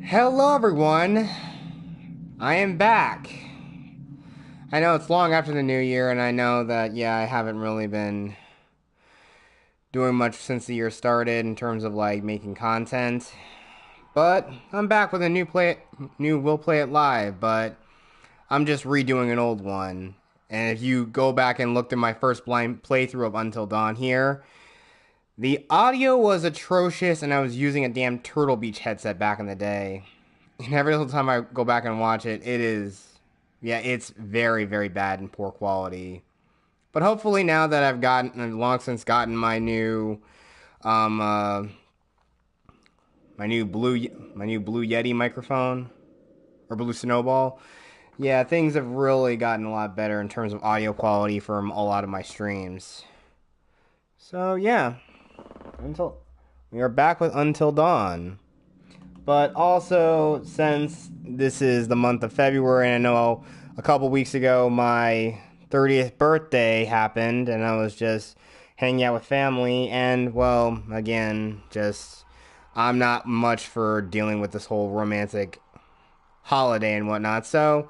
Hello, everyone. I am back. I know it's long after the new year, and I know that, yeah, I haven't really been doing much since the year started in terms of, like, making content. But I'm back with a new We'll Play It Live, but I'm just redoing an old one. And if you go back and looked at my first blind playthrough of Until Dawn here, the audio was atrocious, and I was using a damn Turtle Beach headset back in the day. And every little time I go back and watch it, it's very, very bad and poor quality. But hopefully now that I've long since gotten my new, my new Blue Yeti microphone, or Blue Snowball, yeah, things have really gotten a lot better in terms of audio quality from a lot of my streams. So yeah, we are back with Until Dawn. But also, since this is the month of February, and I know a couple weeks ago my 30th birthday happened, and I was just hanging out with family, and, well, again, I'm not much for dealing with this whole romantic holiday and whatnot, so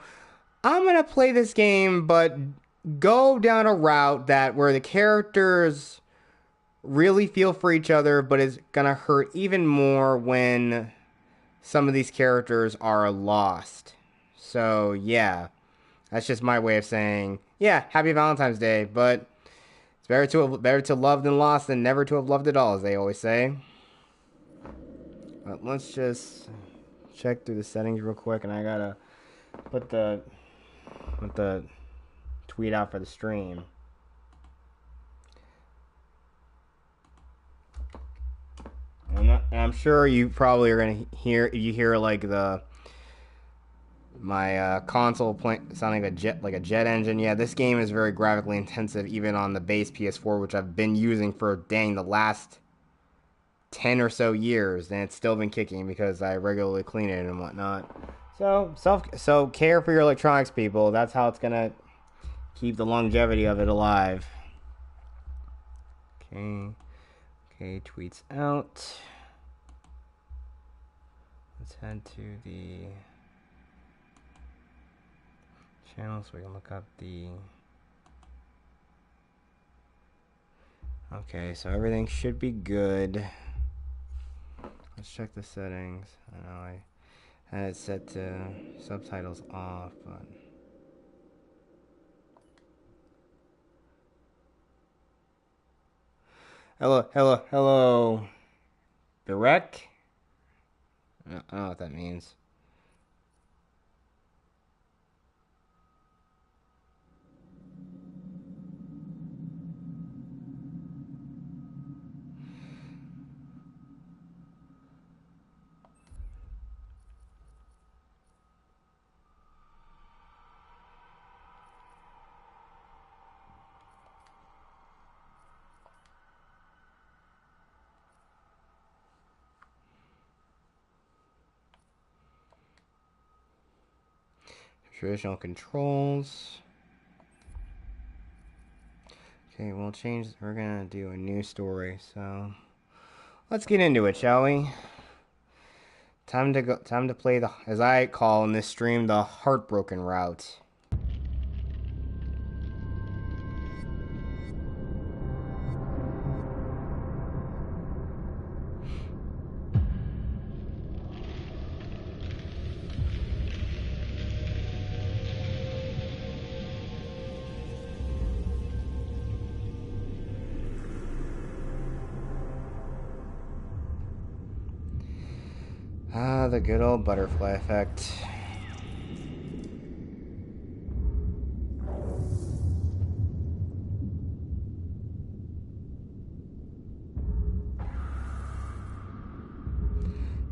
I'm gonna play this game, but go down a route where the characters really feel for each other, but it's gonna hurt even more when some of these characters are lost. So, yeah. That's just my way of saying, yeah, happy Valentine's Day, but it's better to love than lost than never to have loved at all, as they always say. But let's just check through the settings real quick, and I gotta put the tweet out for the stream. And I'm sure you probably are gonna hear like my console sounding like a jet engine. Yeah, this game is very graphically intensive, even on the base PS4, which I've been using for the last 10 or so years, and it's still been kicking because I regularly clean it and whatnot. So care for your electronics, people. That's how it's gonna keep the longevity of it alive. Okay, tweets out. Let's head to the channel so we can look up the... Okay, so everything should be good. Let's check the settings. I know I had it set to subtitles off, but... Hello. The wreck? I don't know what that means. Traditional controls. Okay, we'll change. We're gonna do a new story, so let's get into it, shall we? Time to play the, as I call in this stream, the Heartbroken route. Ah, the good old butterfly effect.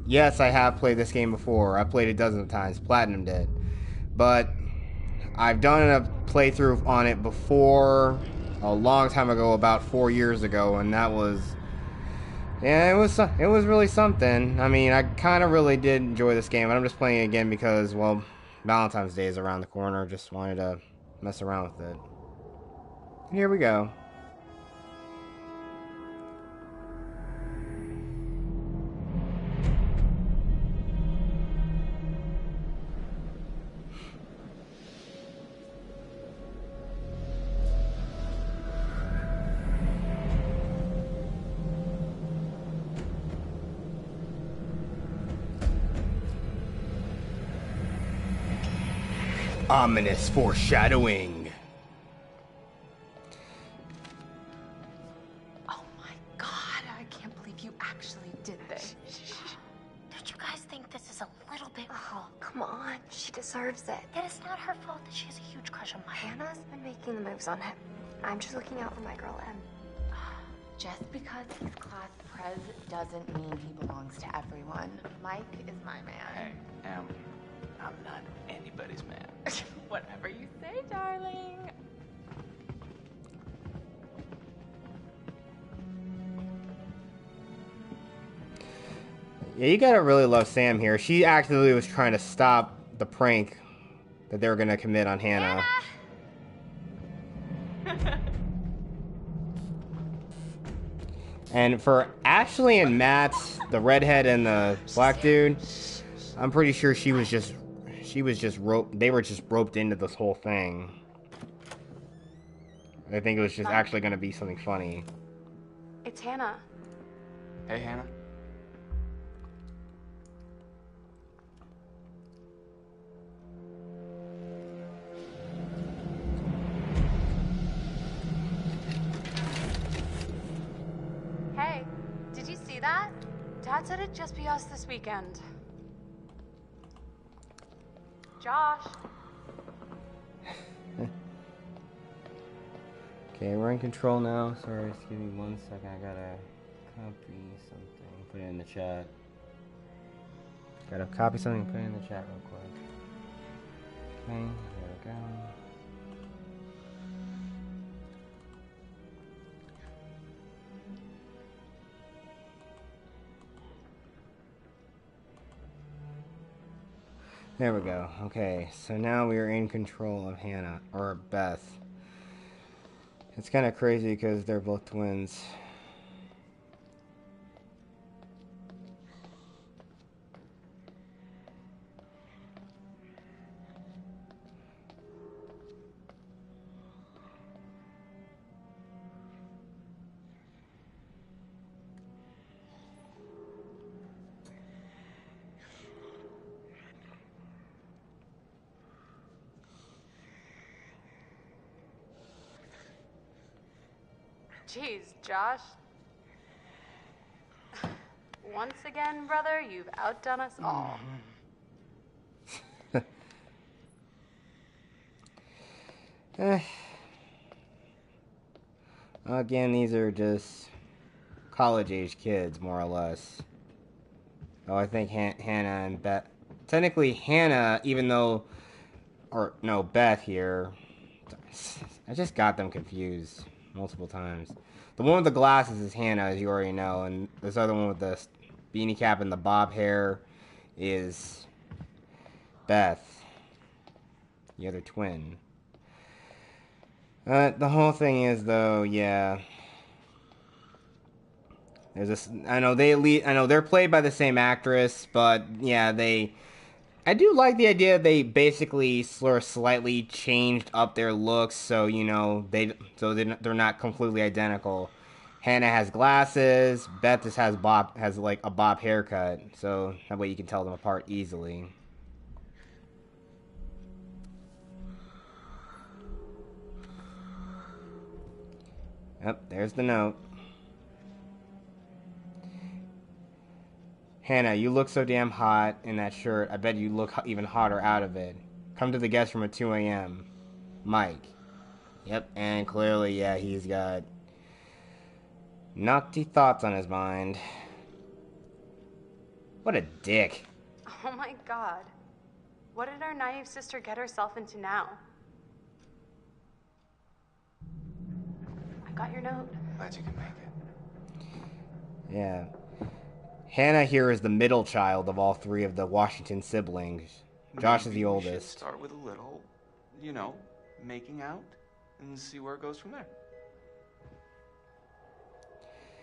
Yes, I have played this game before. I played it dozens of times. Platinum did. But I've done a playthrough on it before, a long time ago, about 4 years ago, and that was... Yeah, it was really something. I mean, I kind of really did enjoy this game, but I'm just playing it again because, well, Valentine's Day is around the corner. Just wanted to mess around with it. Here we go. Ominous foreshadowing. Oh my god, I can't believe you actually did this. Don't you guys think this is a little bit cruel? Come on, she deserves it. It is not her fault that she has a huge crush on Mike. Hannah's been making the moves on him. I'm just looking out for my girl, Em. Just because he's class prez doesn't mean he belongs to everyone. Mike is my man. Hey, I'm not anybody's man. Whatever you say, darling. Yeah, you gotta really love Sam here. She actively was trying to stop the prank that they were gonna commit on Hannah. And for Ashley and Matt, the redhead and the black dude, I'm pretty sure they were just roped into this whole thing. I think it was just actually gonna be something funny. It's Hannah. Hey, Hannah. Hey, did you see that? Dad said it'd just be us this weekend. Josh. Okay, we're in control now. Sorry, just give me 1 second. I gotta copy something, put it in the chat. Gotta copy something, put it in the chat real quick. Okay, there we go. There we go. Okay, so now we are in control of Hannah, or Beth. It's kind of crazy because they're both twins. Jeez, Josh. Once again, brother, you've outdone us all. Again, these are just college-age kids, more or less. Oh, I think Hannah and Beth... Technically, Hannah, even though... Or, no, Beth here... I just got them confused multiple times. The one with the glasses is Hannah, as you already know, and this other one with the beanie cap and the bob hair is Beth, the other twin. The whole thing is, though, yeah. There's this. I know they're played by the same actress, but yeah, I do like the idea they basically sort of slightly changed up their looks, so they're not completely identical. Hannah has glasses. Beth just has like a bob haircut, so that way you can tell them apart easily. Yep, there's the note. Hannah, you look so damn hot in that shirt. I bet you look even hotter out of it. Come to the guest room at 2 a.m. Mike. Yep, and clearly, yeah, he's got naughty thoughts on his mind. What a dick. Oh my god. What did our naive sister get herself into now? I got your note. Glad you can make it. Yeah. Hannah here is the middle child of all three of the Washington siblings. Josh is the oldest. We should start with a little, making out, and see where it goes from there.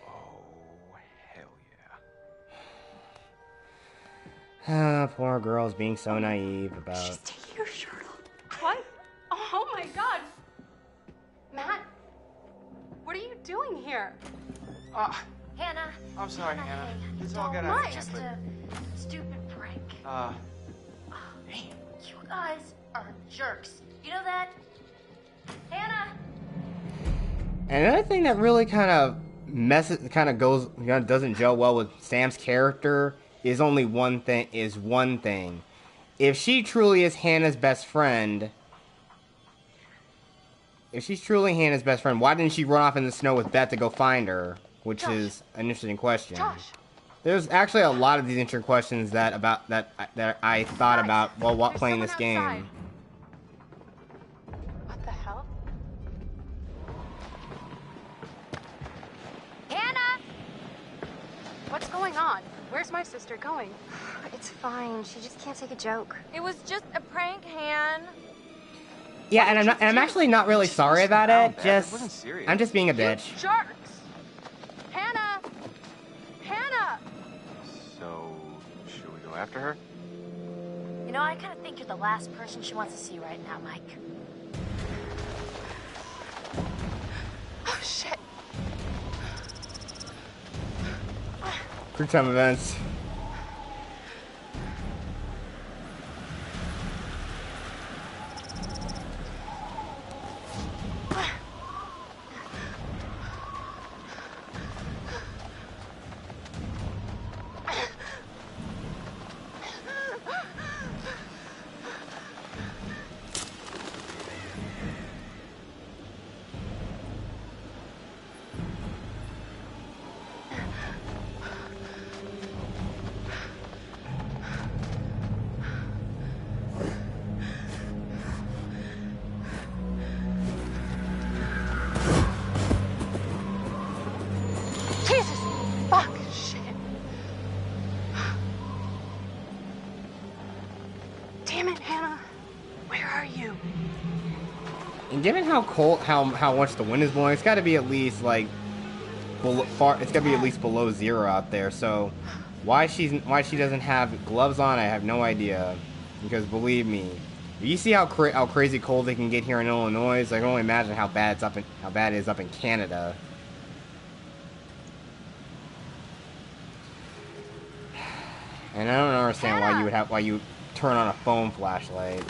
Oh, hell yeah. Poor girl's being so naive about... She's taking her shirt off. What? Oh my god. Matt, what are you doing here? Hannah. I'm sorry, Hannah. This all got Don't. out of Just hand, a stupid prank. I You guys are jerks. You know that? Hannah! And another thing that really kind of doesn't gel well with Sam's character is one thing. If she truly is Hannah's best friend, why didn't she run off in the snow with Beth to go find her? Which is an interesting question. There's actually a lot of these interesting questions that I thought about while playing this game. What the hell? Hannah! What's going on? Where's my sister going? It's fine. She just can't take a joke. It was just a prank, Han. Yeah, and I'm actually not really sorry about it. It wasn't serious. I'm just being a bitch. Jerks! Hannah! Hannah! So, should we go after her? You know, I kind of think you're the last person she wants to see right now, Mike. Oh, shit. Quick time events. Jesus! Fuck! Shit! Damn it, Hannah! Where are you? And given how cold, how much the wind is blowing, it's got to be at least like it's got to be at least below zero out there. So why she doesn't have gloves on, I have no idea. Because believe me, you see how crazy cold it can get here in Illinois. I can only imagine how bad it is up in Canada. And I don't understand why you turn on a phone flashlight.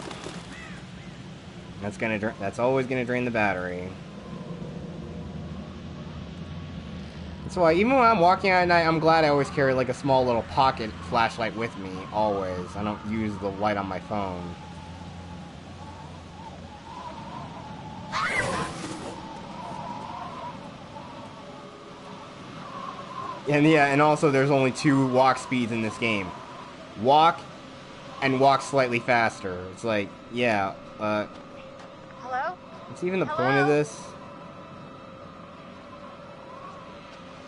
That's always gonna drain the battery. That's why even when I'm walking at night, I'm glad I always carry like a small little pocket flashlight with me. Always. I don't use the light on my phone. And yeah, and also there's only 2 walk speeds in this game. Walk and walk slightly faster. It's like, yeah, Hello? what's even the point of this?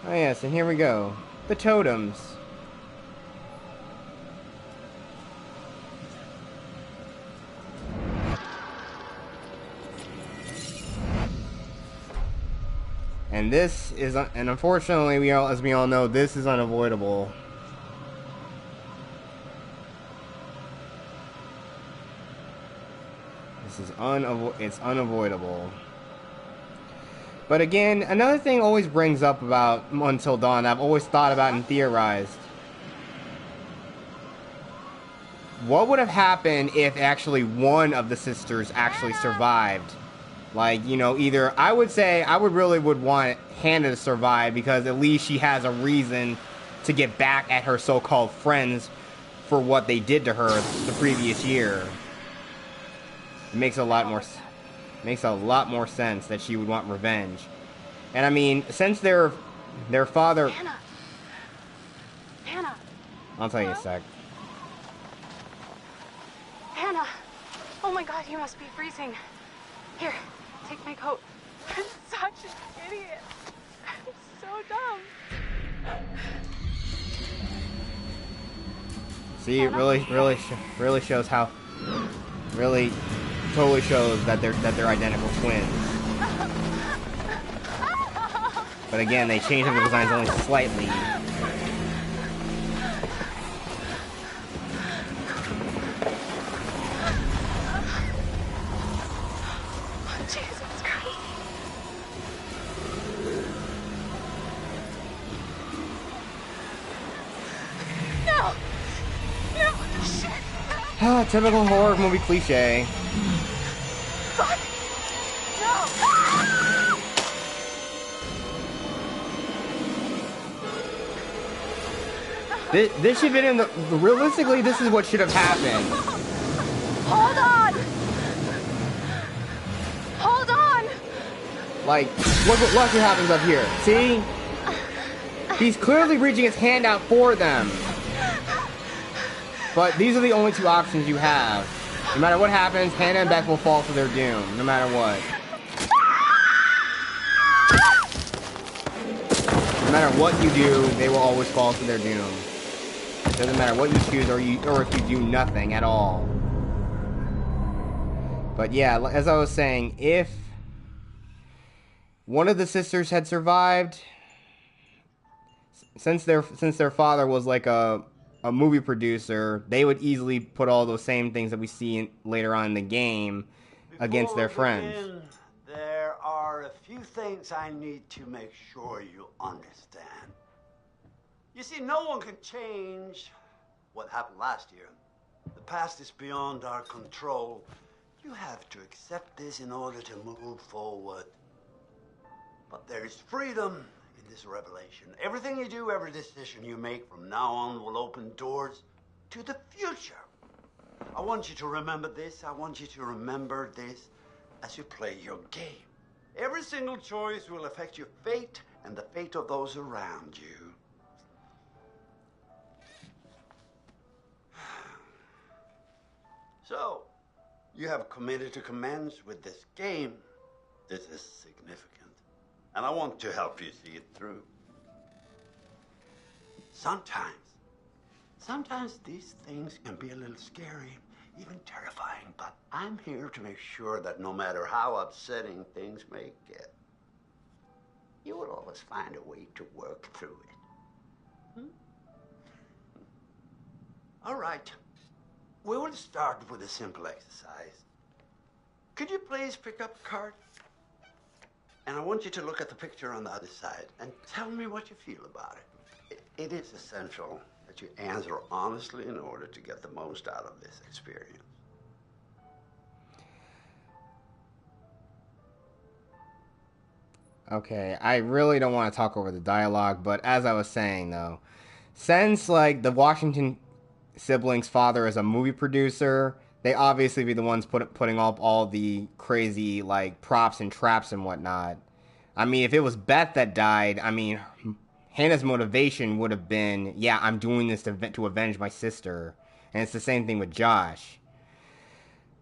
Oh yes, and here we go. The totems. And this is, and unfortunately, as we all know, this is unavoidable. It's unavoidable. But again, another thing always brings up about Until Dawn, I've always thought about and theorized. What would have happened if actually one of the sisters actually survived? Like, you know, either, I would say, I would want Hannah to survive because at least she has a reason to get back at her so-called friends for what they did to her the previous year. It makes a lot more sense that she would want revenge. And I mean, since their father... Hannah! Hannah! I'll tell you in a sec. Hannah! Oh my god, you must be freezing. Here, take my coat. I'm such an idiot. I'm so dumb. See, it really shows how... Really totally shows that they're identical twins. But again, they changed the designs only slightly. Jesus Christ. No! No! Shit! Typical horror movie cliche. Fuck! No! This should have been in the... Realistically, this is what should have happened. Hold on! Hold on! Like, look what happens up here. See? He's clearly reaching his hand out for them. But these are the only two options you have. No matter what happens, Hannah and Beth will fall to their doom. No matter what. No matter what you do, they will always fall to their doom. It doesn't matter what you choose or if you do nothing at all. But yeah, as I was saying, if one of the sisters had survived, since their father was like a movie producer, they would easily put all those same things that we see later on in the game against their friends. There are a few things I need to make sure you understand. You see, no one can change what happened last year. The past is beyond our control. You have to accept this in order to move forward. But there is freedom in this revelation. Everything you do, every decision you make from now on will open doors to the future. I want you to remember this. I want you to remember this as you play your game. Every single choice will affect your fate and the fate of those around you. So, you have committed to commence with this game. This is significant, and I want to help you see it through. Sometimes these things can be a little scary, even terrifying, but I'm here to make sure that no matter how upsetting things may get, you will always find a way to work through it. All right. We will start with a simple exercise. Could you please pick up a card? And I want you to look at the picture on the other side and tell me what you feel about it. It is essential that you answer honestly in order to get the most out of this experience. Okay, I really don't want to talk over the dialogue, but as I was saying though, since like the Washington siblings' father is a movie producer, they obviously be the ones putting up all the crazy like props and traps and whatnot. I mean, if it was Beth that died, I mean, Hannah's motivation would have been, yeah, I'm doing this to avenge my sister. And it's the same thing with Josh.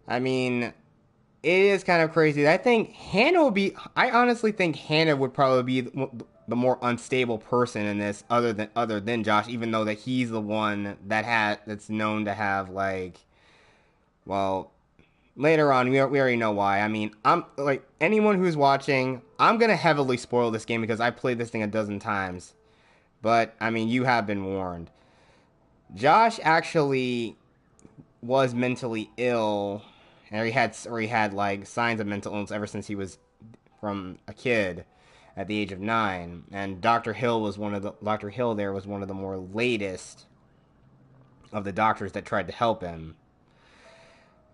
I mean, it is kind of crazy. I honestly think Hannah would probably be the more unstable person in this, other than Josh, even though that he's the one that's known to have like, well, later on we already know why. I mean, I'm like, anyone who's watching, I'm gonna heavily spoil this game because I played this thing a dozen times, but I mean, you have been warned. Josh actually was mentally ill, and he had like signs of mental illness ever since he was from a kid. At the age of 9, and Dr. Hill was one of the more latest of the doctors that tried to help him.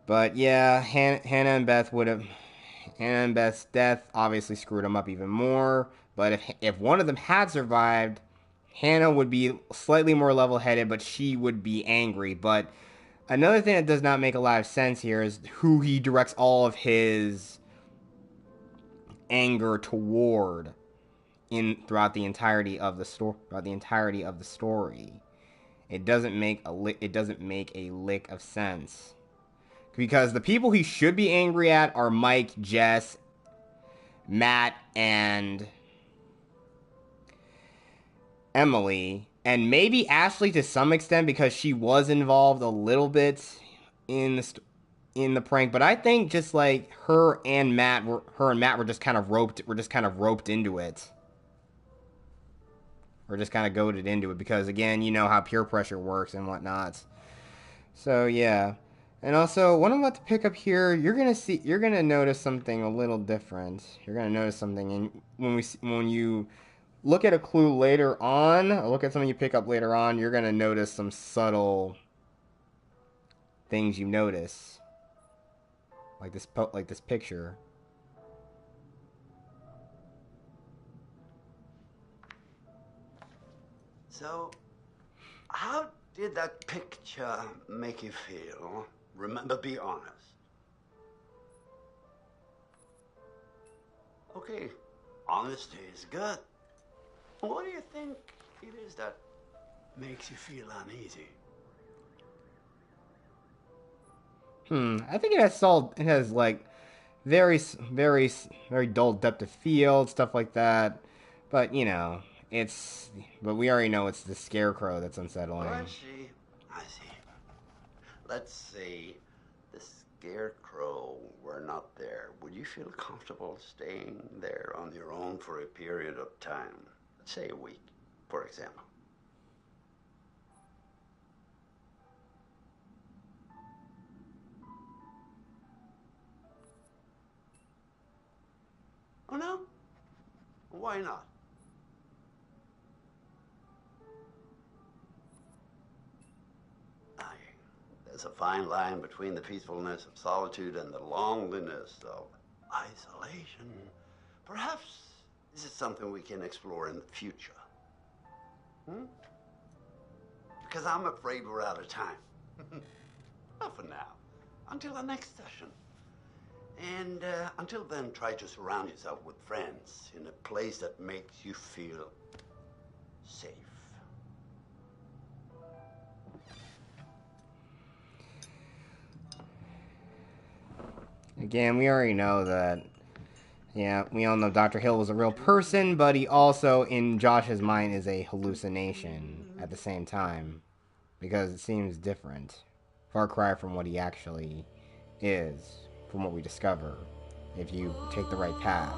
But yeah, Hannah and Beth's death obviously screwed him up even more. But if one of them had survived, Hannah would be slightly more level-headed, but she would be angry. But another thing that does not make a lot of sense here is who he directs all of his anger toward throughout the entirety of the story. It doesn't make a lick of sense, because the people he should be angry at are Mike, Jess, Matt, and Emily, and maybe Ashley to some extent because she was involved a little bit in the prank, but I think just like her and Matt were just kind of roped into it. Or just kind of goaded into it because, again, you know how peer pressure works and whatnot. So yeah, and also what I'm about to pick up here, you're gonna notice something a little different. You're gonna notice something, and when you look at a clue later on, or look at something you pick up later on, you're gonna notice some subtle things you notice, like this picture. So, how did that picture make you feel? Remember, be honest. Okay, honesty is good. What do you think it is that makes you feel uneasy? I think it has like very dull depth of field, stuff like that. But but we already know it's the scarecrow that's unsettling. Oh, I see. Let's say the scarecrow were not there. Would you feel comfortable staying there on your own for a period of time? Let's say a week, for example. Oh, no? Why not? There's a fine line between the peacefulness of solitude and the loneliness of isolation. Perhaps this is something we can explore in the future. Because I'm afraid we're out of time. Not for now. Until our next session. And until then, try to surround yourself with friends in a place that makes you feel safe. Again, we already know that. Yeah, we all know Dr. Hill was a real person, but he also, in Josh's mind, is a hallucination at the same time. Because it seems different. Far cry from what he actually is, from what we discover, if you take the right path.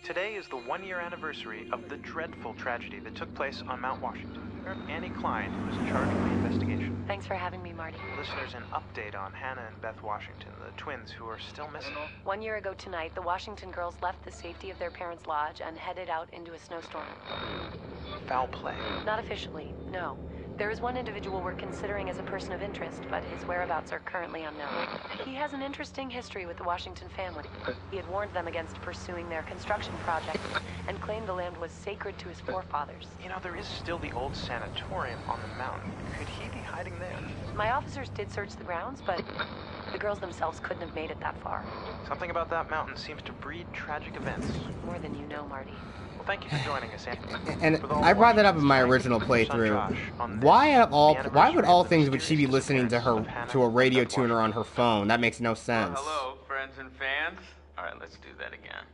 Today is the one-year anniversary of the dreadful tragedy that took place on Mount Washington. Annie Klein, who was in charge of the investigation. Thanks for having me, Marty. Listeners, an update on Hannah and Beth Washington, the twins who are still missing. 1 year ago tonight, the Washington girls left the safety of their parents' lodge and headed out into a snowstorm. Foul play? Not officially, no. There is one individual we're considering as a person of interest, but his whereabouts are currently unknown. He has an interesting history with the Washington family. He had warned them against pursuing their construction project and claimed the land was sacred to his forefathers. You know, there is still the old sanatorium on the mountain. Could he be hiding there? My officers did search the grounds, but the girls themselves couldn't have made it that far. Something about that mountain seems to breed tragic events. More than you know, Marty. Thank you for joining us, Anthony. And I brought that up in my original playthrough. Why would all things would she be listening to a radio tuner on her phone? That makes no sense. Hello, friends and fans. All right, let's do that again.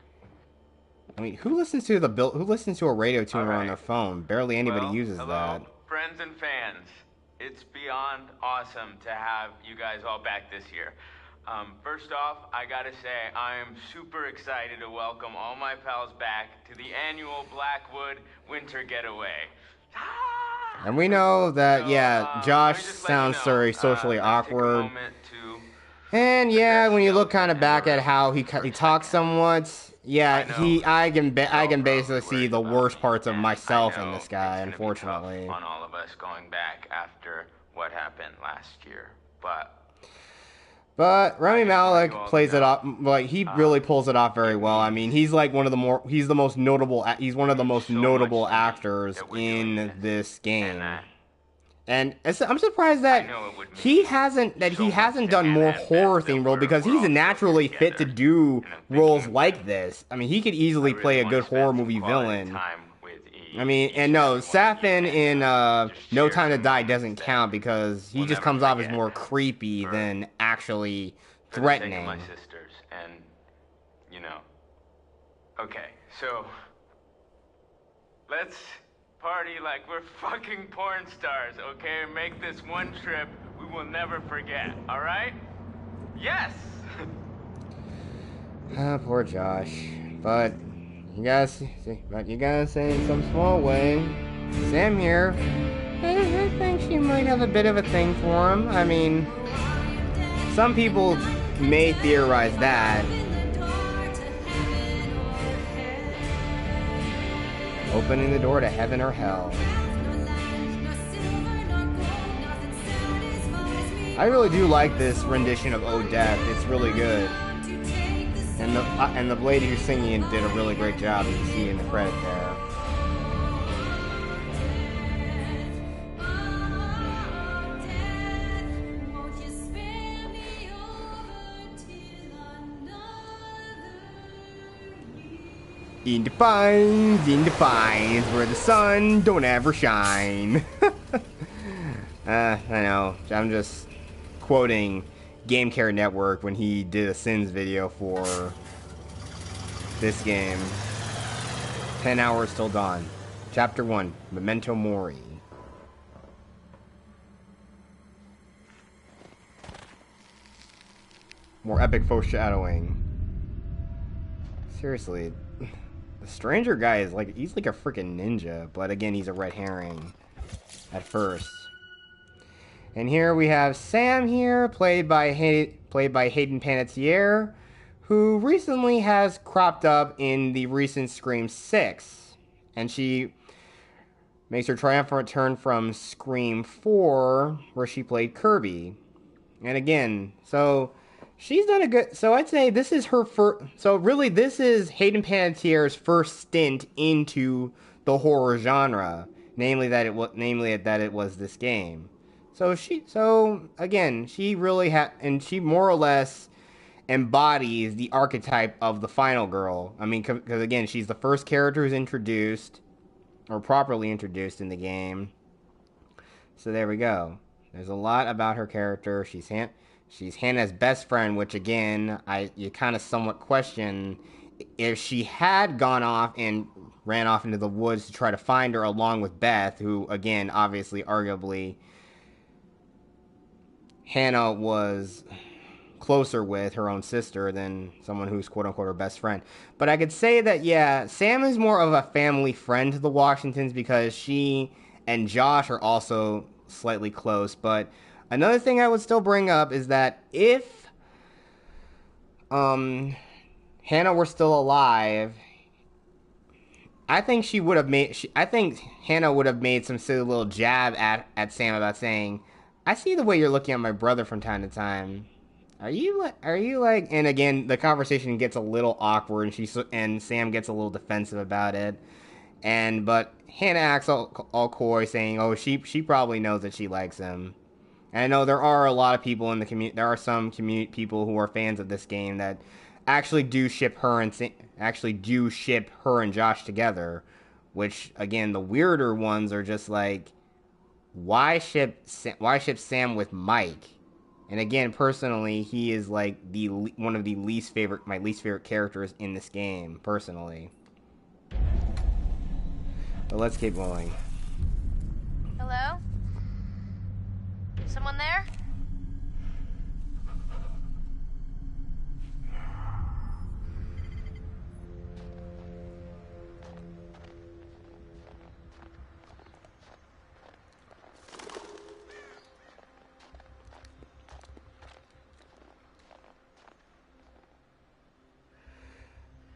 I mean, who listens to a radio tuner on their phone? Barely anybody uses that. Friends and fans. It's beyond awesome to have you guys all back this year. First off, I gotta say, I am super excited to welcome all my pals back to the annual Blackwood Winter Getaway. And we know that, Josh sounds very socially awkward. And yeah, when you look kind of back at how he talks somewhat, I can basically see the worst parts of myself in this guy, unfortunately. On all of us going back after what happened last year, but Rami Malek plays it off, like, he really pulls it off very well. I mean, he's like one of the more, he's the most notable, he's one of the most notable actors in this game. And I'm surprised that he hasn't done more horror themed role, because he's naturally fit to do roles like this. I mean, he could easily play a good horror movie villain. I mean, and no, Safin in No Time to Die doesn't count because he just comes off as more creepy than actually threatening. My sisters, and you know. Okay, so let's party like we're fucking porn stars, okay? And make this one trip we will never forget, all right? Yes. Poor Josh, but. You gotta say in some small way, Sam here, I think she might have a bit of a thing for him. I mean, some people may theorize that. Opening the door to heaven or hell. I really do like this rendition of Oh Death. It's really good. And the lady who's singing did a really great job, as you see in the credit there. In the pines, where the sun don't ever shine. I know, I'm just quoting Game Care Network when he did a Sins video for this game. 10 hours till dawn. Chapter 1, Memento Mori. More epic foreshadowing. Seriously, the stranger guy is like, he's like a freaking ninja, but again, he's a red herring at first. And here we have Sam here, played by Hayden Panettiere, who recently has cropped up in the recent Scream 6. And she makes her triumphant return from Scream 4, where she played Kirby. And again, so she's done a good, so I'd say this is her first, so really this is Hayden Panettiere's first stint into the horror genre, namely that it was this game. So again, she really and she more or less embodies the archetype of the final girl. I mean, because again, she's the first character who's introduced, or properly introduced in the game. So there we go. There's a lot about her character. She's Hannah's best friend, which again, you kind of somewhat question if she had gone off and ran off into the woods to try to find her along with Beth, who again, obviously, arguably, Hannah was closer with her own sister than someone who's quote-unquote her best friend. But I could say that, yeah, Sam is more of a family friend to the Washingtons because she and Josh are also slightly close. But another thing I would still bring up is that if Hannah were still alive, I think Hannah would have made some silly little jab at Sam about saying, I see the way you're looking at my brother from time to time. Are you like, and again, the conversation gets a little awkward, and Sam gets a little defensive about it. But Hannah acts all coy, saying, oh, she probably knows that she likes him. And I know there are a lot of people in the community, there are some people who are fans of this game that actually do ship her and Josh together, which, again, the weirder ones are just like, why ship Sam with Mike? And again, personally, he is like one of my least favorite characters in this game, personally. But let's keep going. Hello? Someone there?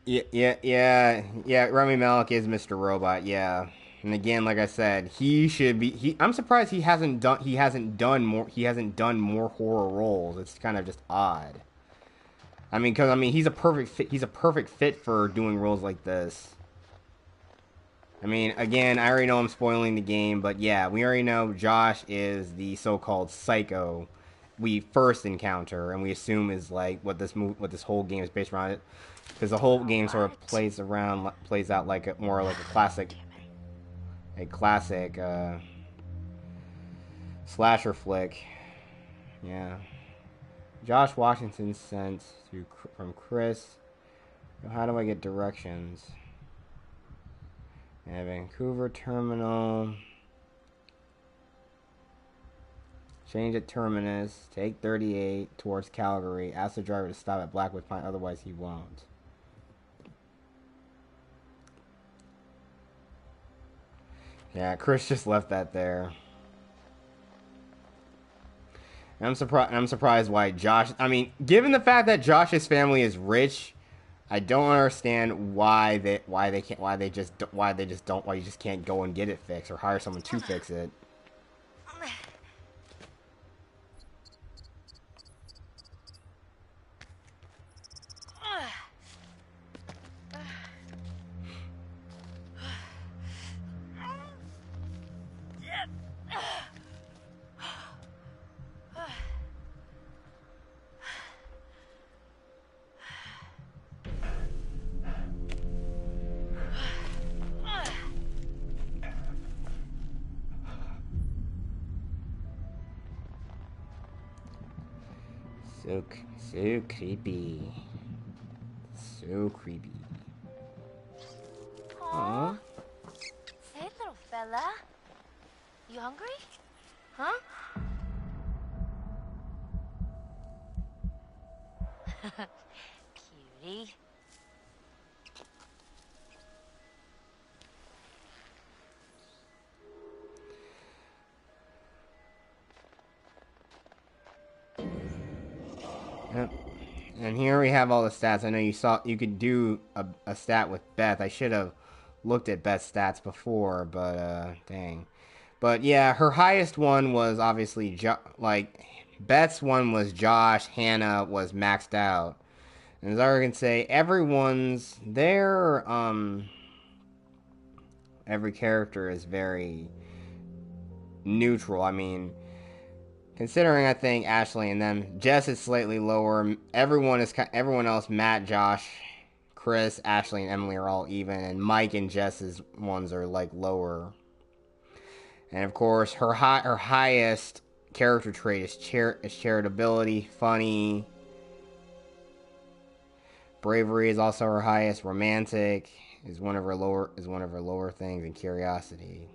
Yeah. Rami Malek is Mr. Robot. Yeah, And again, like I said, he should be. I'm surprised he hasn't done more horror roles. It's kind of just odd. I mean, because he's a perfect fit. He's a perfect fit for doing roles like this. I mean, again, I already know I'm spoiling the game, but yeah, we already know Josh is the so-called psycho we first encounter, and we assume is like what this whole game is based around. It, because the whole game sort of plays out like a classic slasher flick. Yeah. Josh Washington sent from Chris. How do I get directions? Yeah, Vancouver Terminal. Change at Terminus. Take 38 towards Calgary. Ask the driver to stop at Blackwood Pine, otherwise he won't. Yeah, Chris just left that there. And I'm surprised why Josh. I mean, given the fact that Josh's family is rich, I don't understand why you just can't go and get it fixed or hire someone to fix it. So creepy. So creepy. Aww. Hey, little fella. You hungry? Huh? Cutie. Yep. And here we have all the stats. I know you could do a stat with Beth. I should have looked at Beth's stats before, but dang. But yeah, her highest one was obviously Beth's one was Josh. Hannah was maxed out. And as I can say, everyone's there. Every character is very neutral. I mean, considering I think Ashley and them, Jess is slightly lower. Everyone else, Matt, Josh, Chris, Ashley, and Emily are all even, and Mike and Jess's ones are like lower. And of course, her highest character trait is charitability, funny. Bravery is also her highest. Romantic is one of her lower things, and curiosity.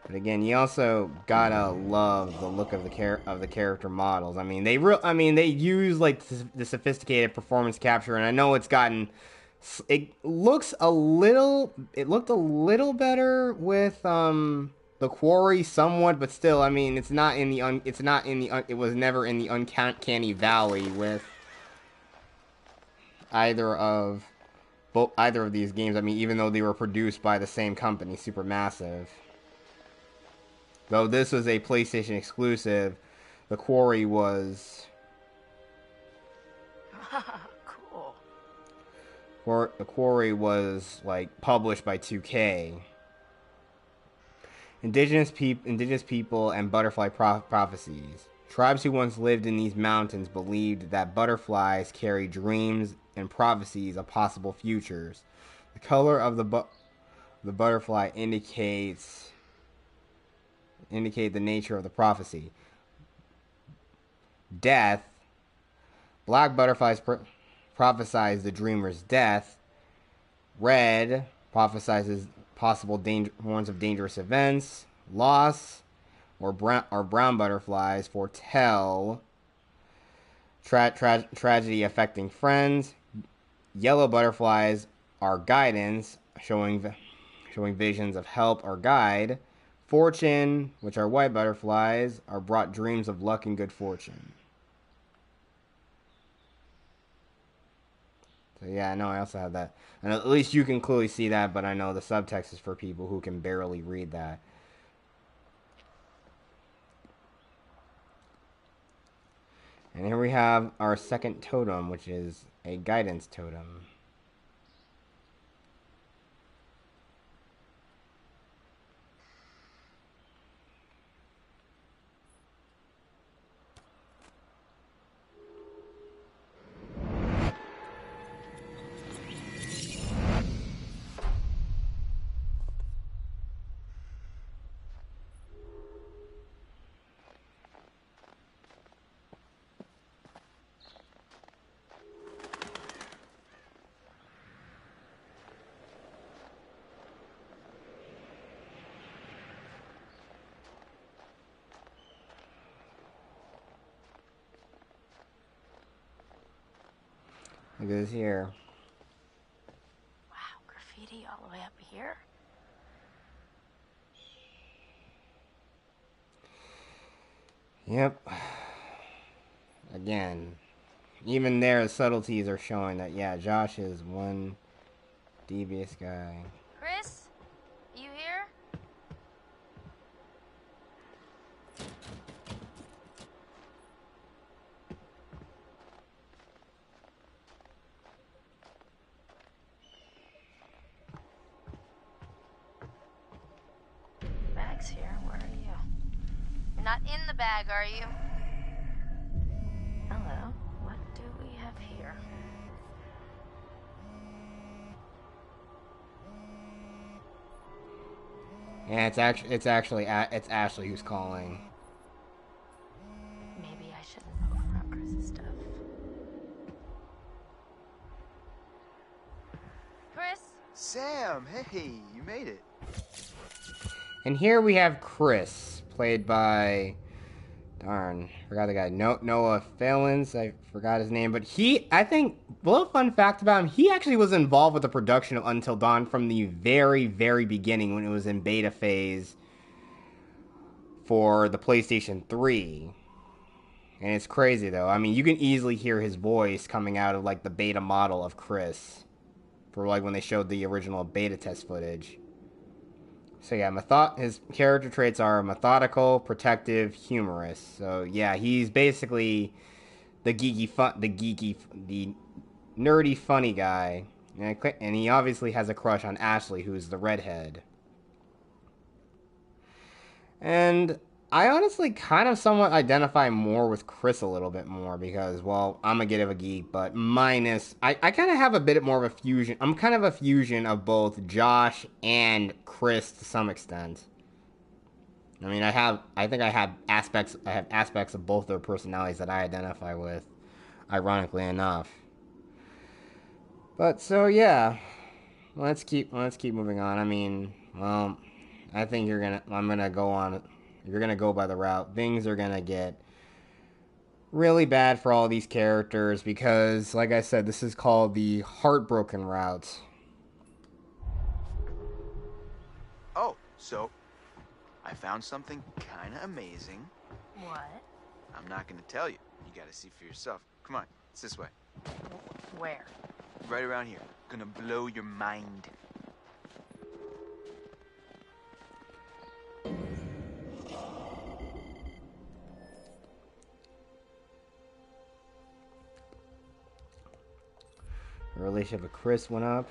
But again, you also gotta love the look of the character models. I mean, they use like the sophisticated performance capture, and I know it looked a little better with the Quarry somewhat, but still, I mean, it was never in the uncanny valley with either of these games. I mean, even though they were produced by the same company, Supermassive. Though this was a PlayStation exclusive, The Quarry was... Cool. The Quarry was, like, published by 2K. Indigenous people and butterfly prophecies. Tribes who once lived in these mountains believed that butterflies carry dreams and prophecies of possible futures. The color of the butterfly indicate the nature of the prophecy. Death. Black butterflies prophesize the dreamer's death. Red prophesizes possible warns of dangerous events. Loss or brown butterflies foretell tragedy affecting friends. Yellow butterflies are guidance, showing visions of help or guide. Fortune, which are white butterflies, are brought dreams of luck and good fortune. So yeah, I know I also have that. And at least you can clearly see that, but I know the subtext is for people who can barely read that. And here we have our second totem, which is a guidance totem. Look at this here. Wow, graffiti all the way up here. Yep. Again, even there, subtleties are showing that, yeah, Josh is one devious guy. Chris? You here? Bag's here. Where are you? You're not in the bag, are you? Hello. What do we have here? Yeah, it's Ashley who's calling. Maybe I shouldn't poke around Chris's stuff. Chris? Sam, hey, you made it. And here we have Chris, played by, darn, forgot the guy, Noah Phalens, I forgot his name, but I think, a little fun fact about him, he actually was involved with the production of Until Dawn from the very, very beginning when it was in beta phase for the PlayStation 3. And it's crazy, though. I mean, you can easily hear his voice coming out of, like, the beta model of Chris for, like, when they showed the original beta test footage. So yeah, his character traits are methodical, protective, humorous. So yeah, he's basically the nerdy, funny guy, and he obviously has a crush on Ashley, who's the redhead. And I honestly kind of somewhat identify more with Chris a little bit more because, well, I'm a bit of a geek, but minus, I kind of have a bit more of a fusion. I'm kind of a fusion of both Josh and Chris to some extent. I mean, I have aspects of both their personalities that I identify with, ironically enough. But so yeah, let's keep moving on. I mean, well, I think you're gonna go by the route. Things are gonna get really bad for all these characters because, like I said, this is called the Heartbroken route. Oh, so I found something kind of amazing. What? I'm not gonna tell you. You gotta see for yourself. Come on, it's this way. Where? Right around here. Gonna blow your mind. The relationship with Chris went up.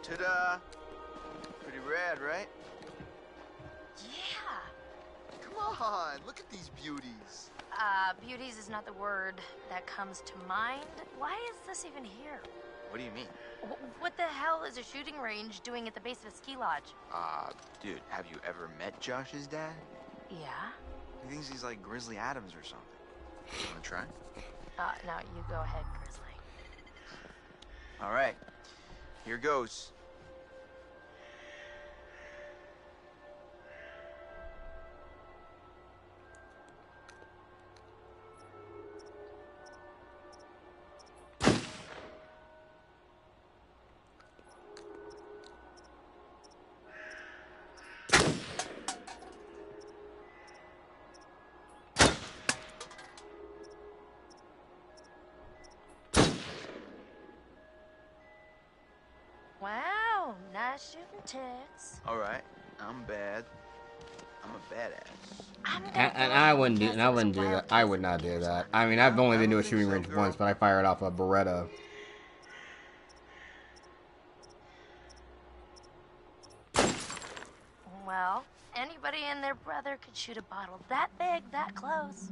Ta-da! Pretty rad, right? Yeah. Come on, look at these beauties. Beauties is not the word that comes to mind. Why is this even here? What do you mean? What the hell is a shooting range doing at the base of a ski lodge? Dude, have you ever met Josh's dad? Yeah? He thinks he's like Grizzly Adams or something. Wanna try? No, you go ahead, Grizzly. All right, here goes. politics. Alright, I'm bad. I'm a badass. And I wouldn't do. And I wouldn't do that. I would not do that. I mean, I've only been to a shooting range once, but I fired off a Beretta. Well, anybody and their brother could shoot a bottle that big, that close.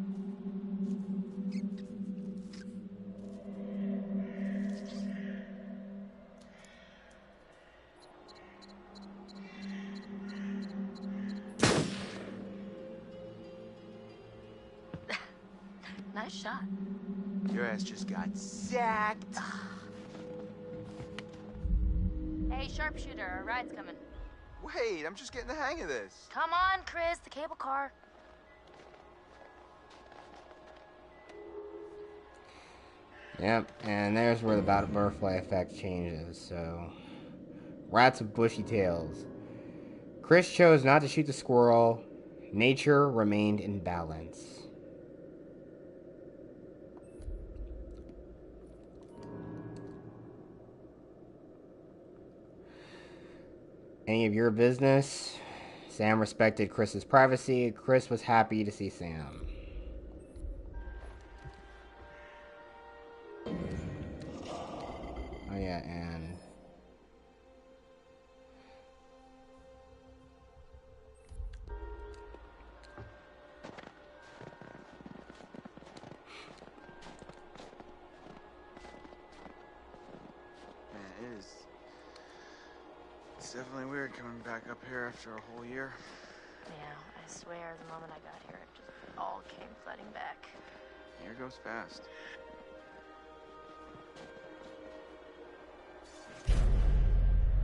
Nice shot. Your ass just got sacked. Hey, sharpshooter, our ride's coming. Wait, I'm just getting the hang of this. Come on, Chris, the cable car. Yep, and there's where the butterfly effect changes. So, rats with bushy tails. Chris chose not to shoot the squirrel. Nature remained in balance. Any of your business? Sam respected Chris's privacy. Chris was happy to see Sam. Oh yeah, and Man, it's definitely weird coming back up here after a whole year. Yeah, I swear the moment I got here, it just all came flooding back. Year goes fast.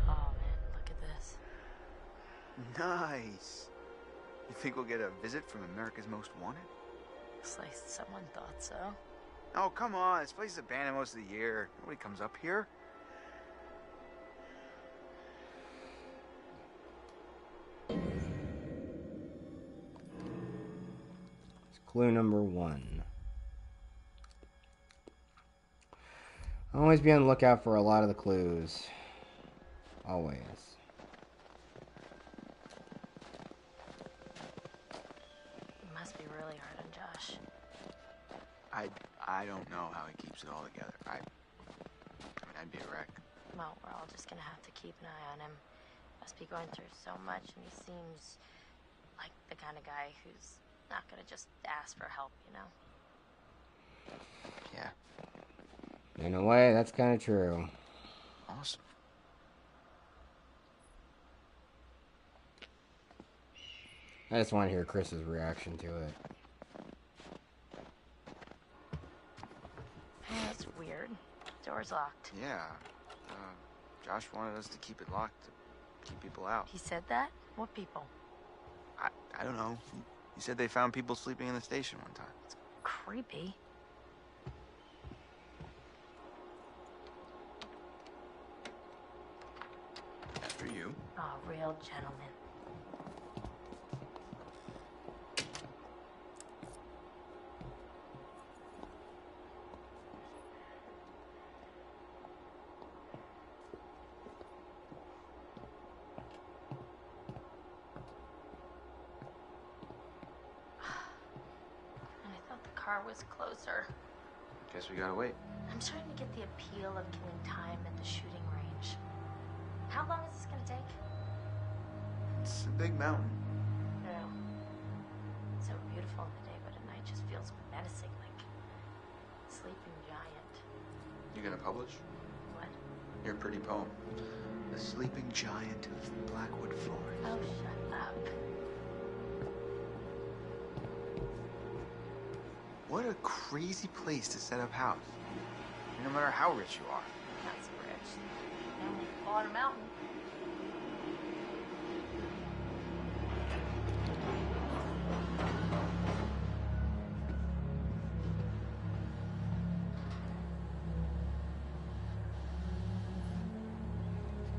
Oh man, look at this. Nice. You think we'll get a visit from America's Most Wanted? Looks like someone thought so. Oh, come on. This place is abandoned most of the year. Nobody comes up here. clue number 1. Always be on the lookout for a lot of the clues. Always. It must be really hard on Josh. I don't know how he keeps it all together. I mean, I'd be a wreck. Well, we're all just gonna have to keep an eye on him. Must be going through so much, and he seems like the kind of guy who's not gonna just ask for help, you know? Yeah. In a way, that's kind of true. Awesome. I just want to hear Chris's reaction to it. That's weird. Door's locked. Yeah. Josh wanted us to keep it locked to keep people out. He said that? What people? I don't know. He said they found people sleeping in the station one time. It's creepy. After you. Oh, real gentleman. Was closer. Guess we gotta wait. I'm starting to get the appeal of killing time at the shooting range. How long is this gonna take? It's a big mountain. No. It's so beautiful in the day, but at night just feels menacing, like a sleeping giant. You gonna publish? What? Your pretty poem. The Sleeping Giant of Blackwood Forest. Oh, shut up. What a crazy place to set up house. No matter how rich you are. Not so rich. No, on a mountain.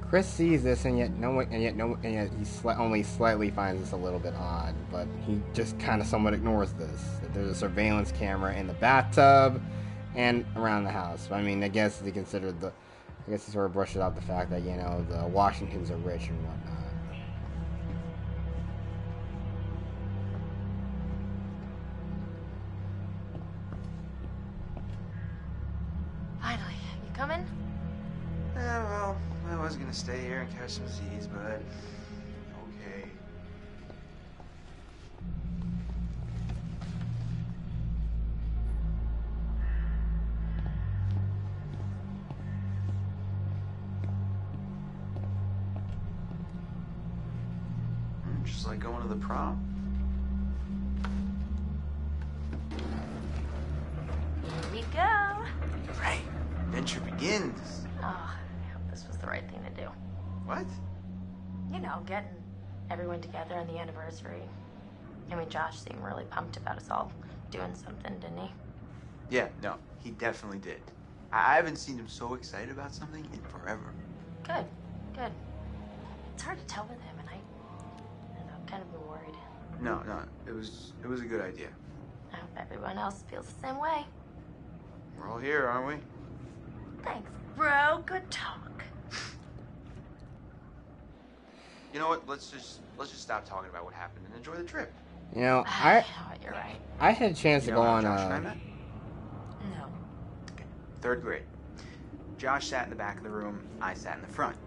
Chris sees this, and yet he only slightly finds this a little bit odd. But he just kind of somewhat ignores this. That there's a surveillance camera in the bathtub and around the house. I mean, I guess they considered I guess he sort of brushes off the fact that, you know, the Washingtons are rich and whatnot. Finally, you coming? Yeah, well, I was gonna stay here and catch some Z's, but okay. Just like going to the prom. Here we go. Right, adventure begins. Oh, I hope this was the right thing to do. What? You know, getting everyone together on the anniversary. I mean, Josh seemed really pumped about us all doing something, didn't he? Yeah, no, he definitely did. I haven't seen him so excited about something in forever. Good, good. It's hard to tell with him, and I've kind of been worried. No, it was a good idea. I hope everyone else feels the same way. We're all here, aren't we? Thanks, bro. Good talk. You know what? Let's just stop talking about what happened and enjoy the trip. You know, You're right. I had a chance to go on Josh and I met? No. Okay, 3rd grade. Josh sat in the back of the room. I sat in the front.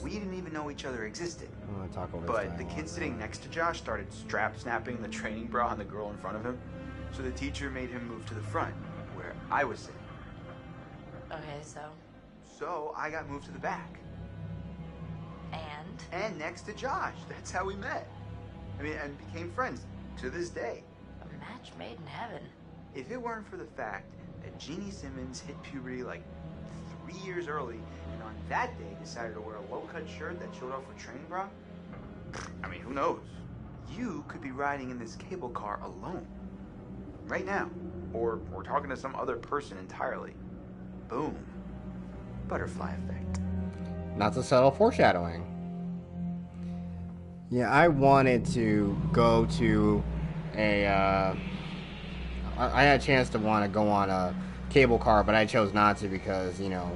We didn't even know each other existed. I want to talk over But the kid sitting next to Josh started strap snapping the training bra on the girl in front of him. So the teacher made him move to the front, where I was sitting. Okay, so? So I got moved to the back. And next to Josh. That's how we met. I mean, and became friends to this day. A match made in heaven. If it weren't for the fact that Jeannie Simmons hit puberty like 3 years early, and on that day decided to wear a low-cut shirt that showed off her training bra, I mean, who knows? You could be riding in this cable car alone. Right now. Or talking to some other person entirely. Boom. Butterfly effect. Not so subtle foreshadowing. Yeah, I wanted to go to I had a chance to want to go on a cable car, but I chose not to because, you know,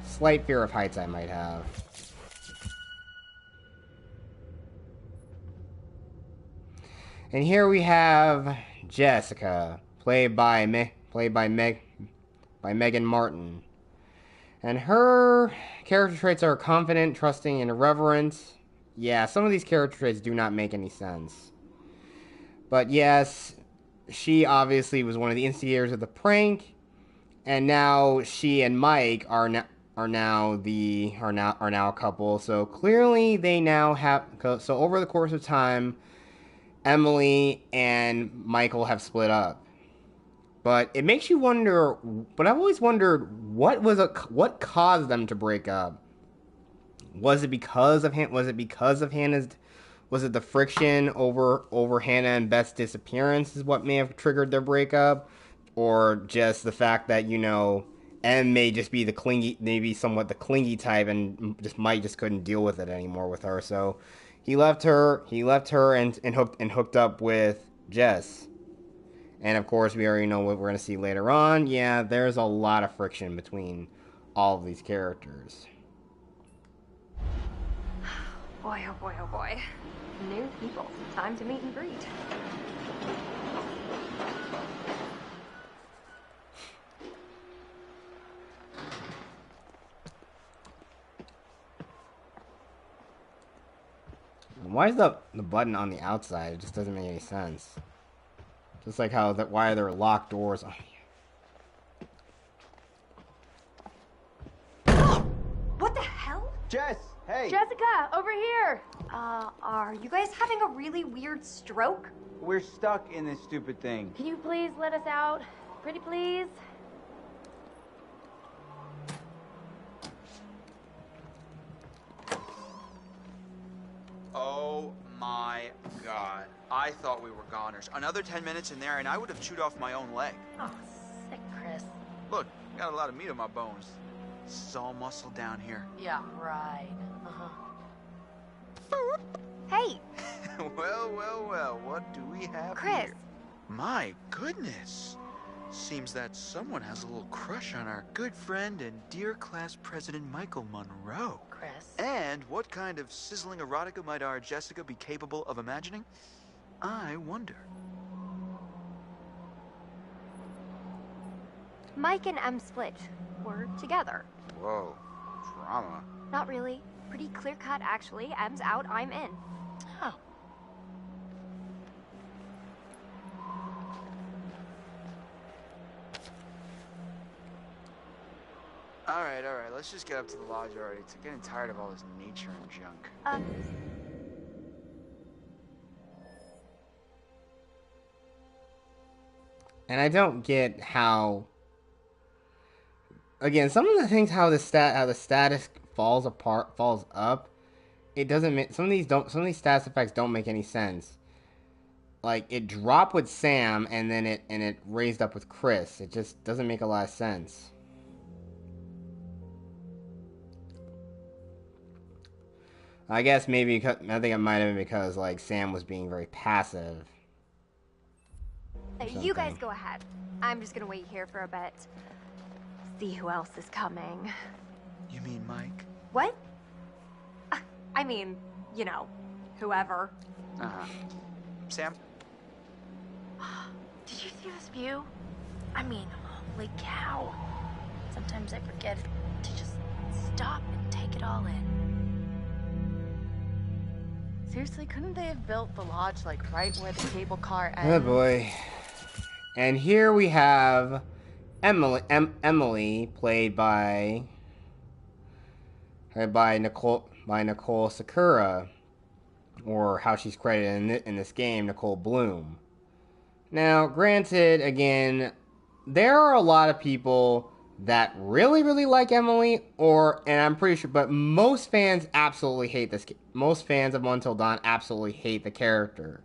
slight fear of heights I might have. And here we have Jessica, played by Megan Martin. And her character traits are confident, trusting, and irreverent. Yeah, some of these character traits do not make any sense. But yes, she obviously was one of the instigators of the prank, and now she and Mike are now a couple. So clearly they now have. So over the course of time, Emily and Michael have split up. But it makes you wonder. But I've always wondered what caused them to break up. Was it because of Hannah's? Was it the friction over Hannah and Beth's disappearance is what may have triggered their breakup, or just the fact that, you know, Em may just be somewhat the clingy type, and Mike just couldn't deal with it anymore with her, so he left her and hooked up with Jess. And of course, we already know what we're gonna see later on. Yeah, there's a lot of friction between all of these characters. Boy, oh boy, oh boy. New people. Time to meet and greet. Why is the button on the outside? It just doesn't make any sense. Just like how why are there locked doors on here? What the hell? Jess, hey! Jessica, over here! Are you guys having a really weird stroke? We're stuck in this stupid thing. Can you please let us out? Pretty please? Oh my god. I thought we were goners. Another 10 minutes in there and I would have chewed off my own leg. Oh, sick, Chris. Look, got a lot of meat on my bones. This is all muscle down here. Yeah, right. Uh-huh. Hey! Well, what do we have Chris. here? My goodness. Seems that someone has a little crush on our good friend and dear class president Michael Monroe. Chris. And what kind of sizzling erotica might our Jessica be capable of imagining? I wonder. Mike and Em split. We're together. Whoa, drama. Not really. Pretty clear cut, actually. Em's out, I'm in. Oh. All right, let's just get up to the lodge already. It's getting tired of all this nature and junk. And I don't get how. Again, some of the things how the status falls up. It doesn't make some of these stats effects don't make any sense. Like it dropped with Sam and then it raised up with Chris. It just doesn't make a lot of sense. I guess maybe because, I think it might have been because like Sam was being very passive. You guys go ahead. I'm just gonna wait here for a bit. See who else is coming. You mean Mike? What? I mean, you know, whoever. Uh-huh. Sam? Did you see this view? I mean, holy cow. Sometimes I forget to just stop and take it all in. Seriously, couldn't they have built the lodge like right where the cable car ends? Oh boy. And here we have Emily played by Nicole Sakura, or how she's credited in this game, Nicole Bloom. Now, granted, again, there are a lot of people that really, really like Emily, and I'm pretty sure, but most fans absolutely hate this. Most fans of Until Dawn absolutely hate the character.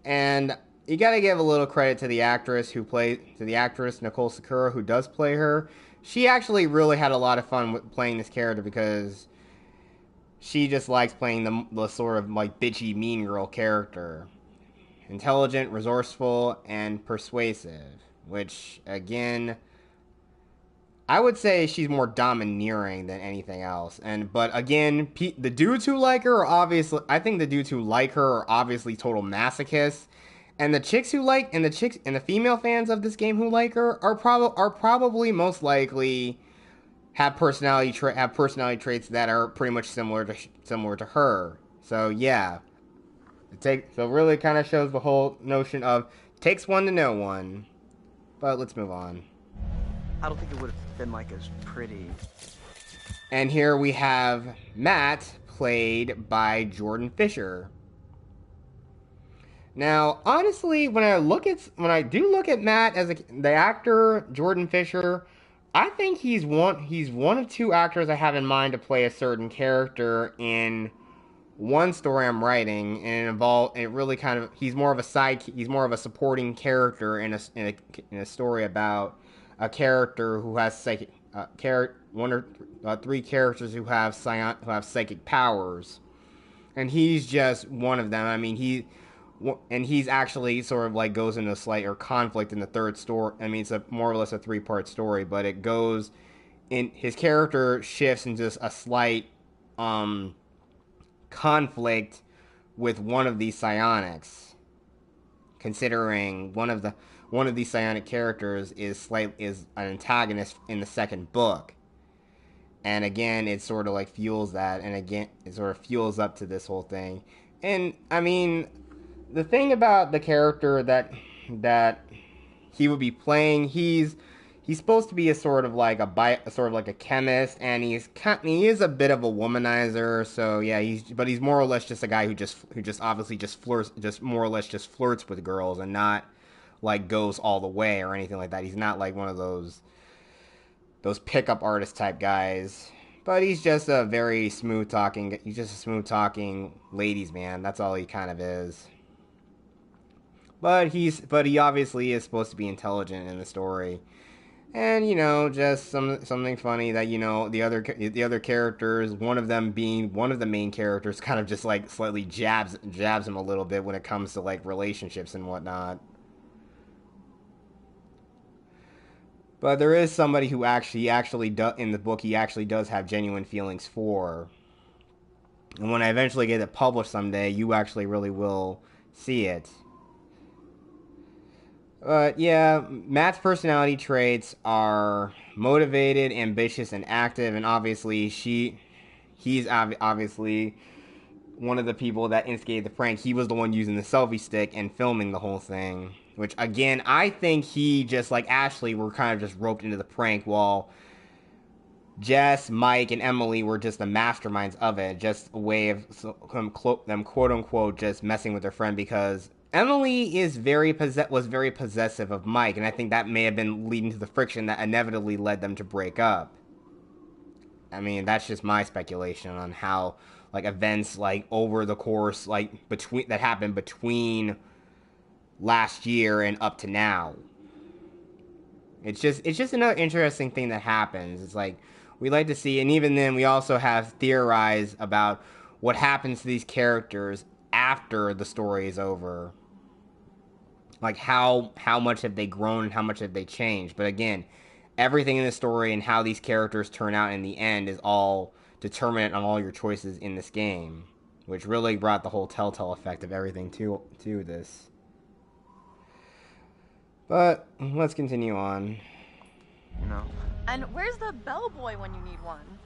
And you gotta give a little credit to the actress Nicole Sakura, who does play her. She actually really had a lot of fun with playing this character because she just likes playing the sort of like bitchy mean girl character. Intelligent, resourceful, and persuasive. Which, again, I would say she's more domineering than anything else. But again, the dudes who like her are obviously, I think the dudes who like her are obviously total masochists. And the the female fans of this game who like her are probably most likely have personality traits that are pretty much similar to her. So yeah, so really kind of shows the whole notion of takes one to know one. But let's move on. I don't think it would have been like as pretty. And here we have Matt, played by Jordan Fisher. Now, honestly, when I do look at Matt as the actor Jordan Fisher, I think he's one of two actors I have in mind to play a certain character in one story I'm writing, and he's more of a supporting character in a story about a character who has three characters who have psychic powers, and he's just one of them. I mean, he's actually sort of like goes into a slight conflict in the third story. I mean, it's more or less a 3-part story, but it goes in his character shifts into a slight conflict with one of these psionics, considering one of these psionic characters is an antagonist in the second book. And again, it sort of like fuels that, and again, it sort of fuels up to this whole thing. And I mean, the thing about the character that he would be playing, he's supposed to be a sort of like a chemist, and he is a bit of a womanizer. So yeah, he's more or less just a guy who more or less flirts with girls and not like goes all the way or anything like that. He's not like one of those pickup artist type guys, but he's just a very smooth talking ladies man. That's all he kind of is. But he obviously is supposed to be intelligent in the story. And, just something funny that, the other characters, one of them being one of the main characters, kind of just like slightly jabs him a little bit when it comes to like relationships and whatnot. But there is somebody who actually does, in the book, he actually does have genuine feelings for. And when I eventually get it published someday, you actually really will see it. But yeah, Matt's personality traits are motivated, ambitious, and active, and obviously he's obviously one of the people that instigated the prank. He was the one using the selfie stick and filming the whole thing. Which, again, I think he, just like Ashley, were kind of just roped into the prank, while Jess, Mike, and Emily were just the masterminds of it. Just a way of them, quote-unquote, just messing with their friend, because Emily was very possessive of Mike, and I think that may have been leading to the friction that inevitably led them to break up. I mean, that's just my speculation on how, like, events, like, over the course, like, that happened between last year and up to now. It's just another interesting thing that happens. It's like, we like to see, and even then we also have theorized about what happens to these characters after the story is over. Like, how much have they grown and how much have they changed. But again, everything in the story and how these characters turn out in the end is all determinant on all your choices in this game, which really brought the whole telltale effect of everything to this. But let's continue on. No. And where's the bellboy when you need one?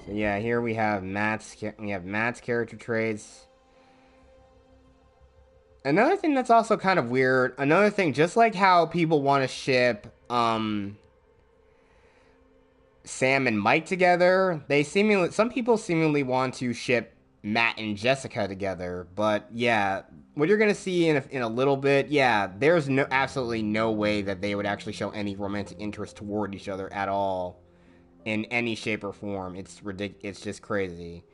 So yeah, here we have Matt's character traits. Another thing that's also kind of weird. Another thing, just like how people want to ship Sam and Mike together, some people seemingly want to ship Matt and Jessica together. But yeah, what you're gonna see in a little bit, yeah, there's absolutely no way that they would actually show any romantic interest toward each other at all, in any shape or form. It's ridiculous. It's just crazy.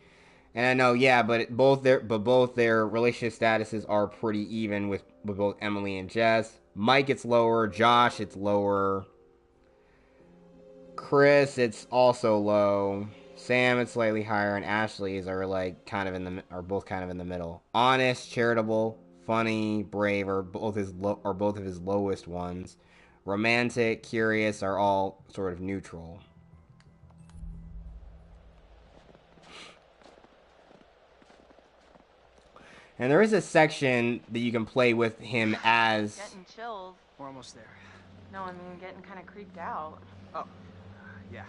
And I know, yeah, but both their relationship statuses are pretty even with both Emily and Jess. Mike, it's lower. Josh, it's lower. Chris, it's also low. Sam, it's slightly higher, and Ashley's are both kind of in the middle. Honest, charitable, funny, brave are both of his lowest ones. Romantic, curious are all sort of neutral. And there is a section that you can play with him as... Getting chills. We're almost there. No, I mean, getting kind of creeped out. Oh, yeah.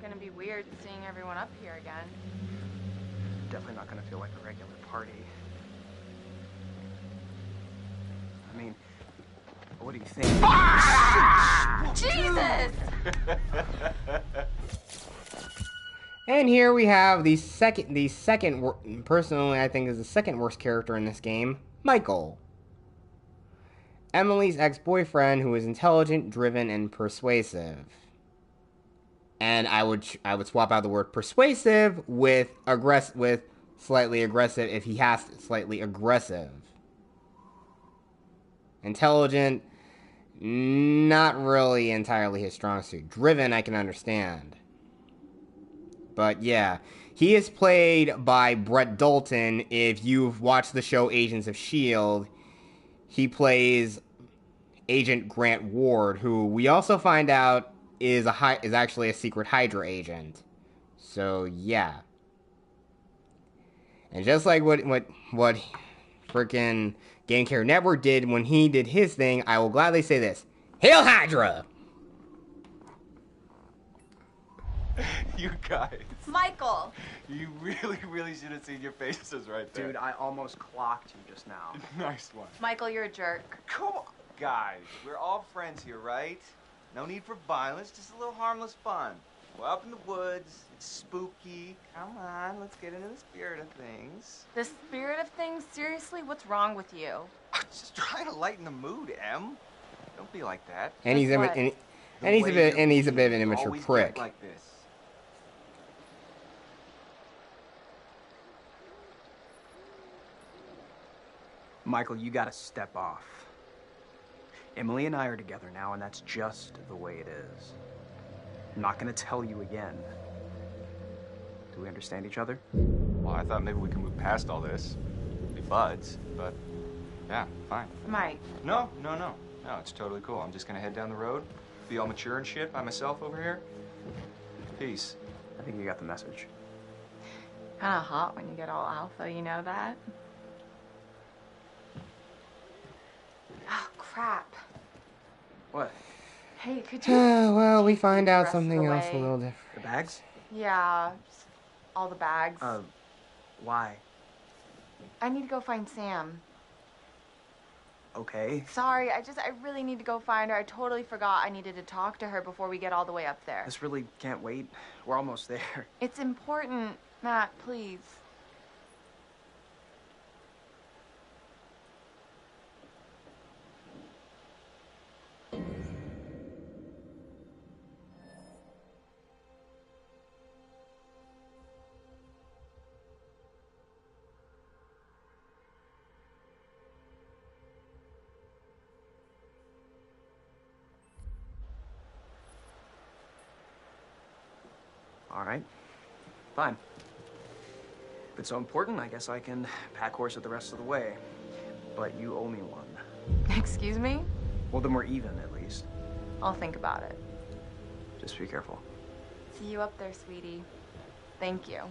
Gonna be weird seeing everyone up here again. Definitely not gonna feel like a regular party. I mean, what do you think? Jesus! And here we have the second, personally I think is the second worst character in this game, Michael. Emily's ex-boyfriend, who is intelligent, driven, and persuasive. And I would swap out the word persuasive with slightly aggressive if he has to, slightly aggressive. Intelligent, not really entirely his strong suit. Driven, I can understand. But yeah, he is played by Brett Dalton. If you've watched the show Agents of S.H.I.E.L.D., he plays Agent Grant Ward, who we also find out is actually a secret Hydra agent. So yeah. And just like what freaking Game Care Network did when he did his thing, I will gladly say this. Hail Hydra! You guys. Michael! You really should have seen your faces right there. Dude, I almost clocked you just now. Nice one. Michael, you're a jerk. Come on. Guys, we're all friends here, right? No need for violence, just a little harmless fun. We're up in the woods, it's spooky. Come on, let's get into the spirit of things. The spirit of things? Seriously, what's wrong with you? I'm just trying to lighten the mood, Em. Don't be like that. And he's a bit of an immature prick. Like this. Michael, you gotta step off. Emily and I are together now, and that's just the way it is. I'm not gonna tell you again. Do we understand each other? Well, I thought maybe we could move past all this. Be buds, but Yeah, fine. Mike. No, it's totally cool. I'm just gonna head down the road, be all mature and shit by myself over here. Peace. I think you got the message. Kind of hot when you get all alpha, you know that? Oh, crap. What? Hey, could you... Well, we find out rest of something the else a way? little different. The bags? Yeah, just all the bags. Why? I need to go find Sam. Okay. Sorry, I really need to go find her. I totally forgot I needed to talk to her before we get all the way up there. This really can't wait. We're almost there. It's important, Matt, please. All right. Fine. If it's so important, I guess I can pack horse it the rest of the way. But you owe me one. Excuse me? Well, then we're even, at least. I'll think about it. Just be careful. See you up there, sweetie. Thank you.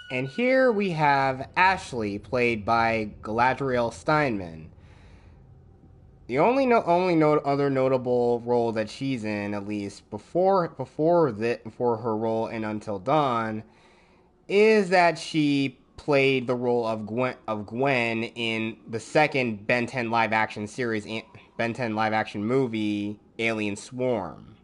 And here we have Ashley, played by Galadriel Steinman. The only other notable role that she's in, at least before her role in Until Dawn, is that she played the role of Gwen in the second Ben 10 live action series, Ben 10 live action movie, Alien Swarm.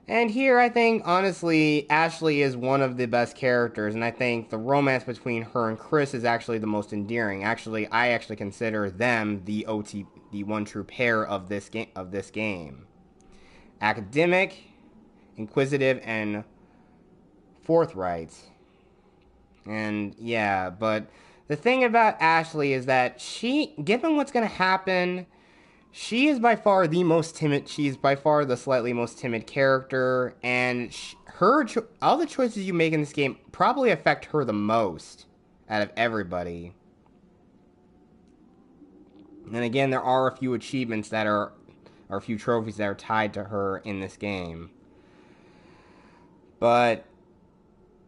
And here, I think, honestly, Ashley is one of the best characters, and I think the romance between her and Chris is actually the most endearing. Actually, I actually consider them the one true pair of this game. Academic, inquisitive, and forthright. And yeah, but the thing about Ashley is that given what's going to happen, she is by far the most timid. She's by far the slightly most timid character, and all the choices you make in this game probably affect her the most out of everybody. And again, there are a few achievements or a few trophies that are tied to her in this game. But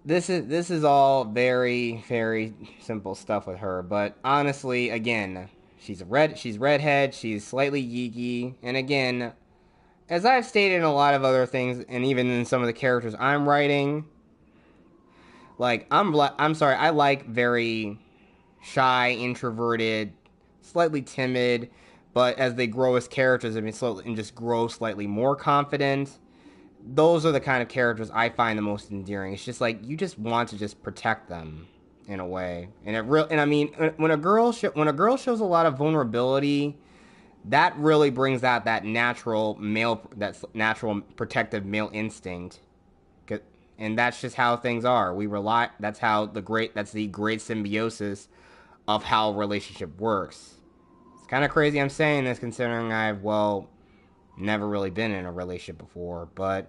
this is all very, very simple stuff with her. But honestly, again, she's redhead, she's slightly geeky, and again, as I've stated in a lot of other things, and even in some of the characters I'm writing, like, I like very shy, introverted, slightly timid, but as they grow as characters and just grow slightly more confident, those are the kind of characters I find the most endearing. It's just like, you just want to just protect them in a way. And I mean, when a girl shows a lot of vulnerability, that really brings out that natural protective male instinct. And that's just how things are. That's the great symbiosis of how a relationship works. It's kind of crazy I'm saying this, considering I've never really been in a relationship before, but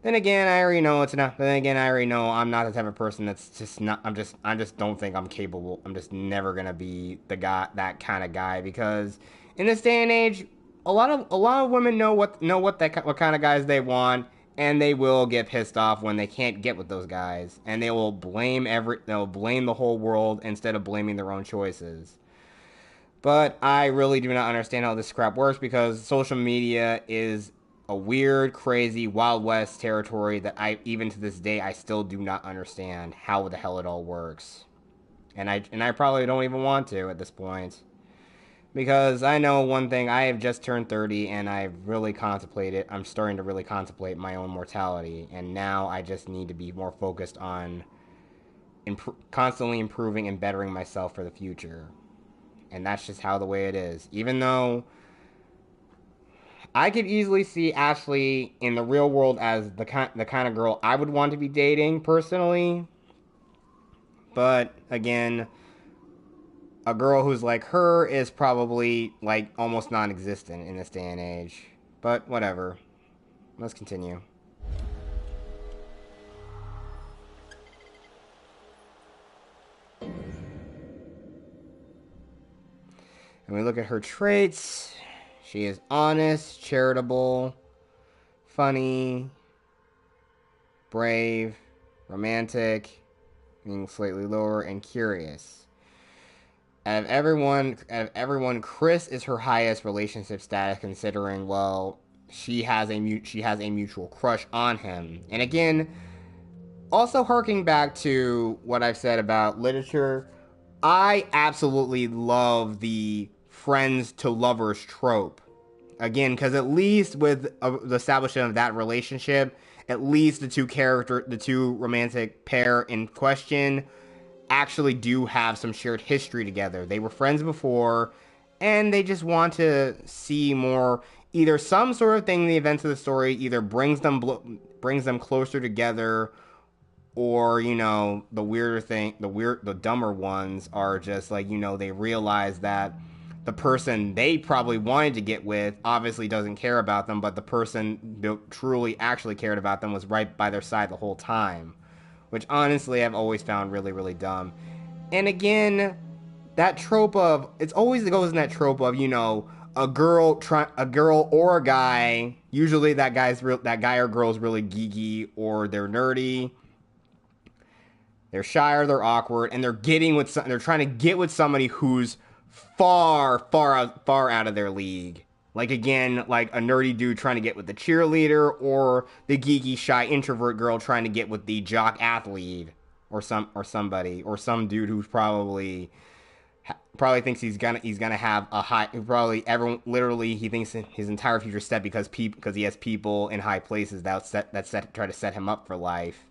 then again, I already know it's enough. Then again, I already know I'm not the type of person that's just not. I just don't think I'm capable. I'm just never gonna be that kind of guy, because in this day and age, a lot of women know what kind of guys they want, and they will get pissed off when they can't get with those guys, and they'll blame the whole world instead of blaming their own choices. But I really do not understand how this crap works, because social media is a weird, crazy, Wild West territory that even to this day, I still do not understand how the hell it all works. And I probably don't even want to at this point. Because I know one thing, I have just turned 30, and I'm starting to really contemplate my own mortality. And now I just need to be more focused on constantly improving and bettering myself for the future. And that's just how the way it is. Even though I could easily see Ashley in the real world as the kind of girl I would want to be dating personally. But again, a girl who's like her is probably like almost non-existent in this day and age. But whatever. Let's continue. And we look at her traits. She is honest, charitable, funny, brave, romantic, being slightly lower, and curious. Out of everyone, Chris is her highest relationship status, considering, well, she has a mutual crush on him. And again, also harking back to what I've said about literature, I absolutely love the friends to lovers trope. Again, because at least with the establishment of that relationship, at least the two romantic pair in question actually do have some shared history together. They were friends before, and they just want to see more. Either some sort of thing in the events of the story either brings them closer together, or, you know, the dumber ones are just like, you know, they realize that the person they probably wanted to get with obviously doesn't care about them, but the person who truly actually cared about them was right by their side the whole time. Which honestly I've always found really, really dumb. And again, that trope of, it always goes in that trope of, you know, a girl or a guy, usually that guy or girl is really geeky, or they're nerdy, they're shy, or they're awkward, and they're trying to get with somebody who's far out of their league. Like, again, like a nerdy dude trying to get with the cheerleader, or the geeky, shy, introvert girl trying to get with the jock athlete, or some dude who's probably thinks he's gonna have a high, he thinks his entire future set because he has people in high places that try to set him up for life.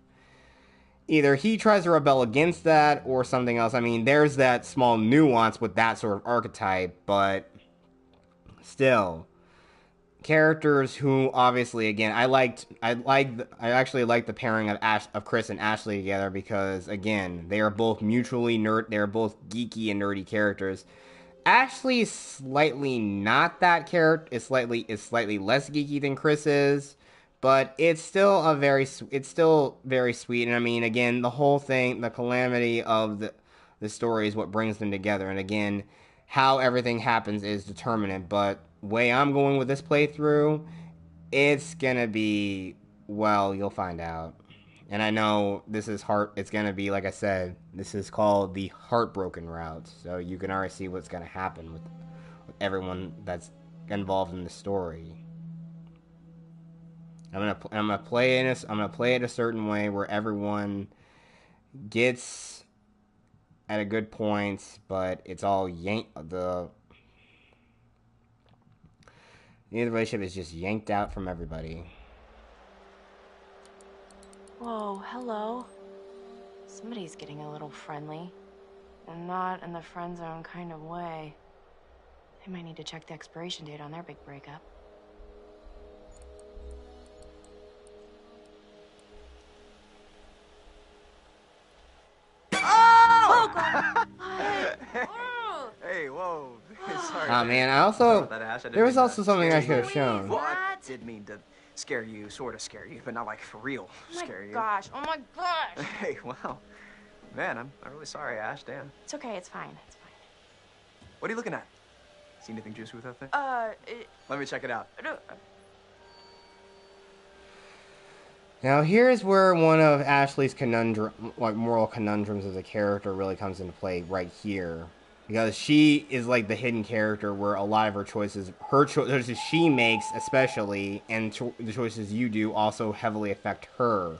Either he tries to rebel against that or something else. I mean, there's that small nuance with that sort of archetype, but still, characters who obviously, again, I actually liked the pairing of Chris and Ashley together because, again, they are both they're both geeky and nerdy characters. Ashley is slightly not that character. Is slightly less geeky than Chris is. But it's still very sweet. And I mean, again, the whole thing, the calamity of the story is what brings them together. And again, how everything happens is determinate. But the way I'm going with this playthrough, it's gonna be, well, you'll find out. And I know this is it's gonna be, like I said, this is called the Heartbroken route. So you can already see what's gonna happen with everyone that's involved in the story. I'm gonna play it a certain way where everyone gets at a good point, but it's all the relationship is just yanked out from everybody. Whoa, hello. Somebody's getting a little friendly. And not in the friend zone kind of way. They might need to check the expiration date on their big breakup. Oh! Oh! Hey, whoa. Sorry. Oh man, there was also something I should have shown. Well, I did mean to scare you, sort of scare you, but not like for real scare you. Oh my gosh! Hey, wow. Man, I'm really sorry, Ash. Damn. It's okay, it's fine. It's fine. What are you looking at? See anything juicy with that thing? Let me check it out. Now here's where one of Ashley's moral conundrums as a character really comes into play right here. Because she is like the hidden character where a lot of her choices she makes especially, and the choices you do also heavily affect her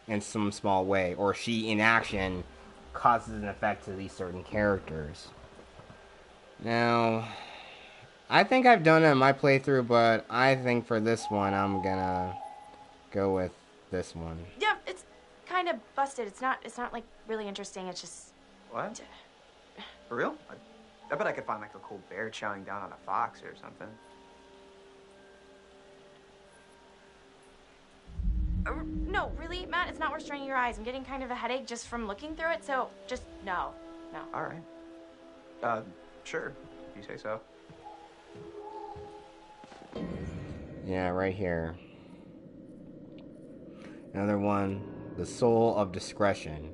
in some small way. Or she, in action, causes an effect to these certain characters. Now, I think I've done it in my playthrough, but I think for this one I'm gonna go with this one. Yeah, it's kind of busted. It's not like really interesting. It's just... What? For real? I bet I could find like a cool bear chowing down on a fox or something. No, really, Matt, it's not worth straining your eyes. I'm getting kind of a headache just from looking through it, so just no. All right. Sure, if you say so. Yeah, right here. Another one, the soul of discretion.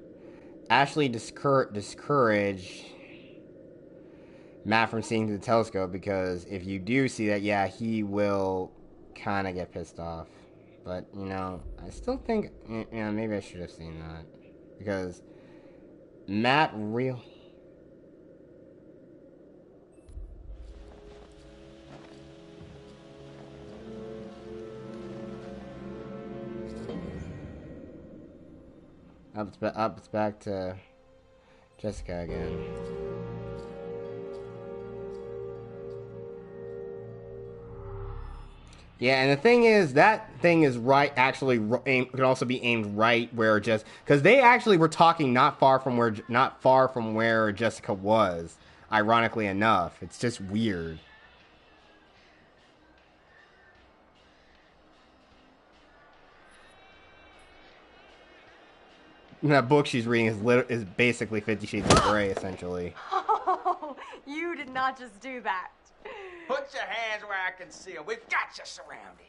Ashley discouraged Matt from seeing through the telescope because if you do see that, yeah, he will kind of get pissed off. But, you know, I still think, maybe I should have seen that. Because Matt real... It's back to Jessica again. Yeah, and the thing is, that thing is right. Actually, can also be aimed right where because they actually were talking not far from where Jessica was. Ironically enough, it's just weird. And that book she's reading is basically 50 Shades of Grey, essentially. Oh, you did not just do that. Put your hands where I can see them. We've got you surrounded.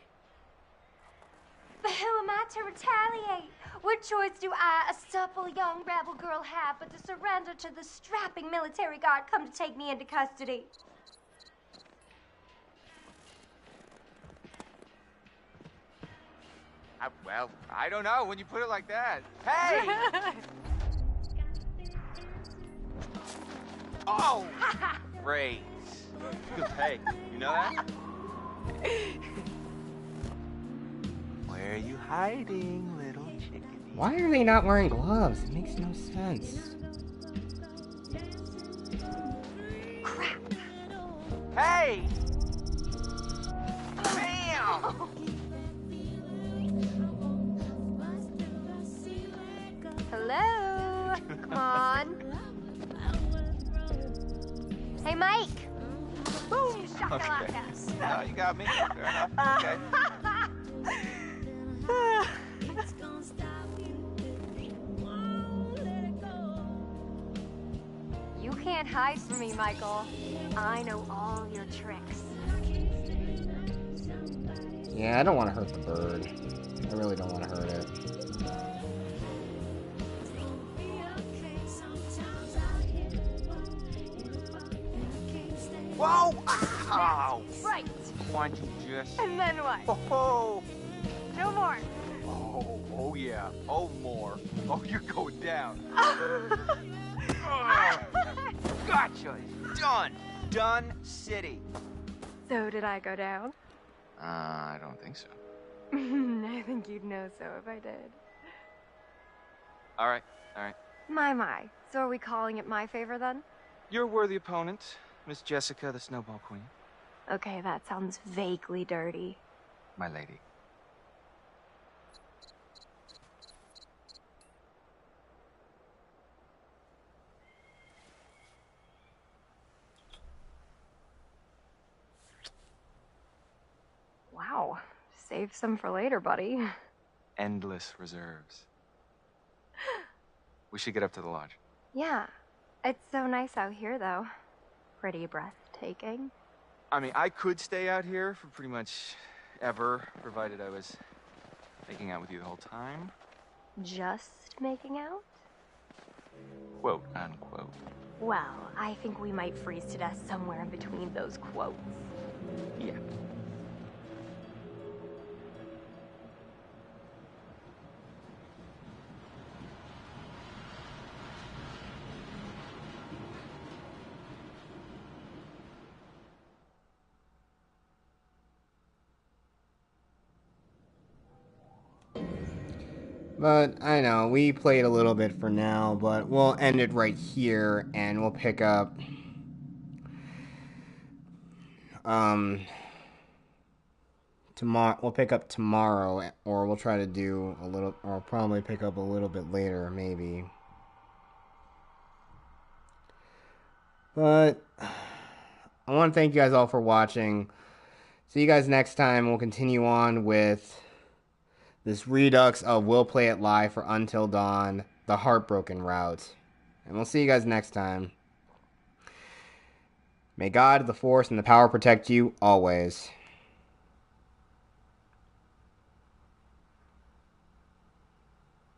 But who am I to retaliate? What choice do I, a supple young rebel girl, have but to surrender to the strapping military guard come to take me into custody? Well, I don't know when you put it like that. Hey! Oh! Great. Hey, you know that? Where are you hiding, little chicken? Why are they not wearing gloves? It makes no sense. Crap! Hey! Bam! Hello? Come on. Hey, Mike. Boom, shakalaka. Okay. No, you got me. Fair enough. Okay. You can't hide from me, Michael. I know all your tricks. Yeah, I don't want to hurt the bird. I really don't want to hurt it. Whoa! Ow! Right. Why'd you just... And then what? Oh! No more. Oh yeah. Oh, more. Oh, you're going down. Gotcha. Done. Done city. So did I go down? I don't think so. I think you'd know so if I did. All right. My. So are we calling it my favor then? You're a worthy opponent, Miss Jessica, the Snowball Queen. Okay, that sounds vaguely dirty. My lady. Wow. Save some for later, buddy. Endless reserves. We should get up to the lodge. Yeah. It's so nice out here, though. Pretty breathtaking. I mean, I could stay out here for pretty much ever, provided I was making out with you the whole time. Just making out? Quote, unquote. Well, I think we might freeze to death somewhere in between those quotes. Yeah. But I know we played a little bit for now, but we'll end it right here, and we'll pick up tomorrow. We'll pick up tomorrow, or we'll try to do a little, or probably pick up a little bit later, maybe. But I want to thank you guys all for watching. See you guys next time. We'll continue on with this redux of We'll Play It Live for Until Dawn, the Heartbroken route. And we'll see you guys next time. May God, the Force, and the power protect you always.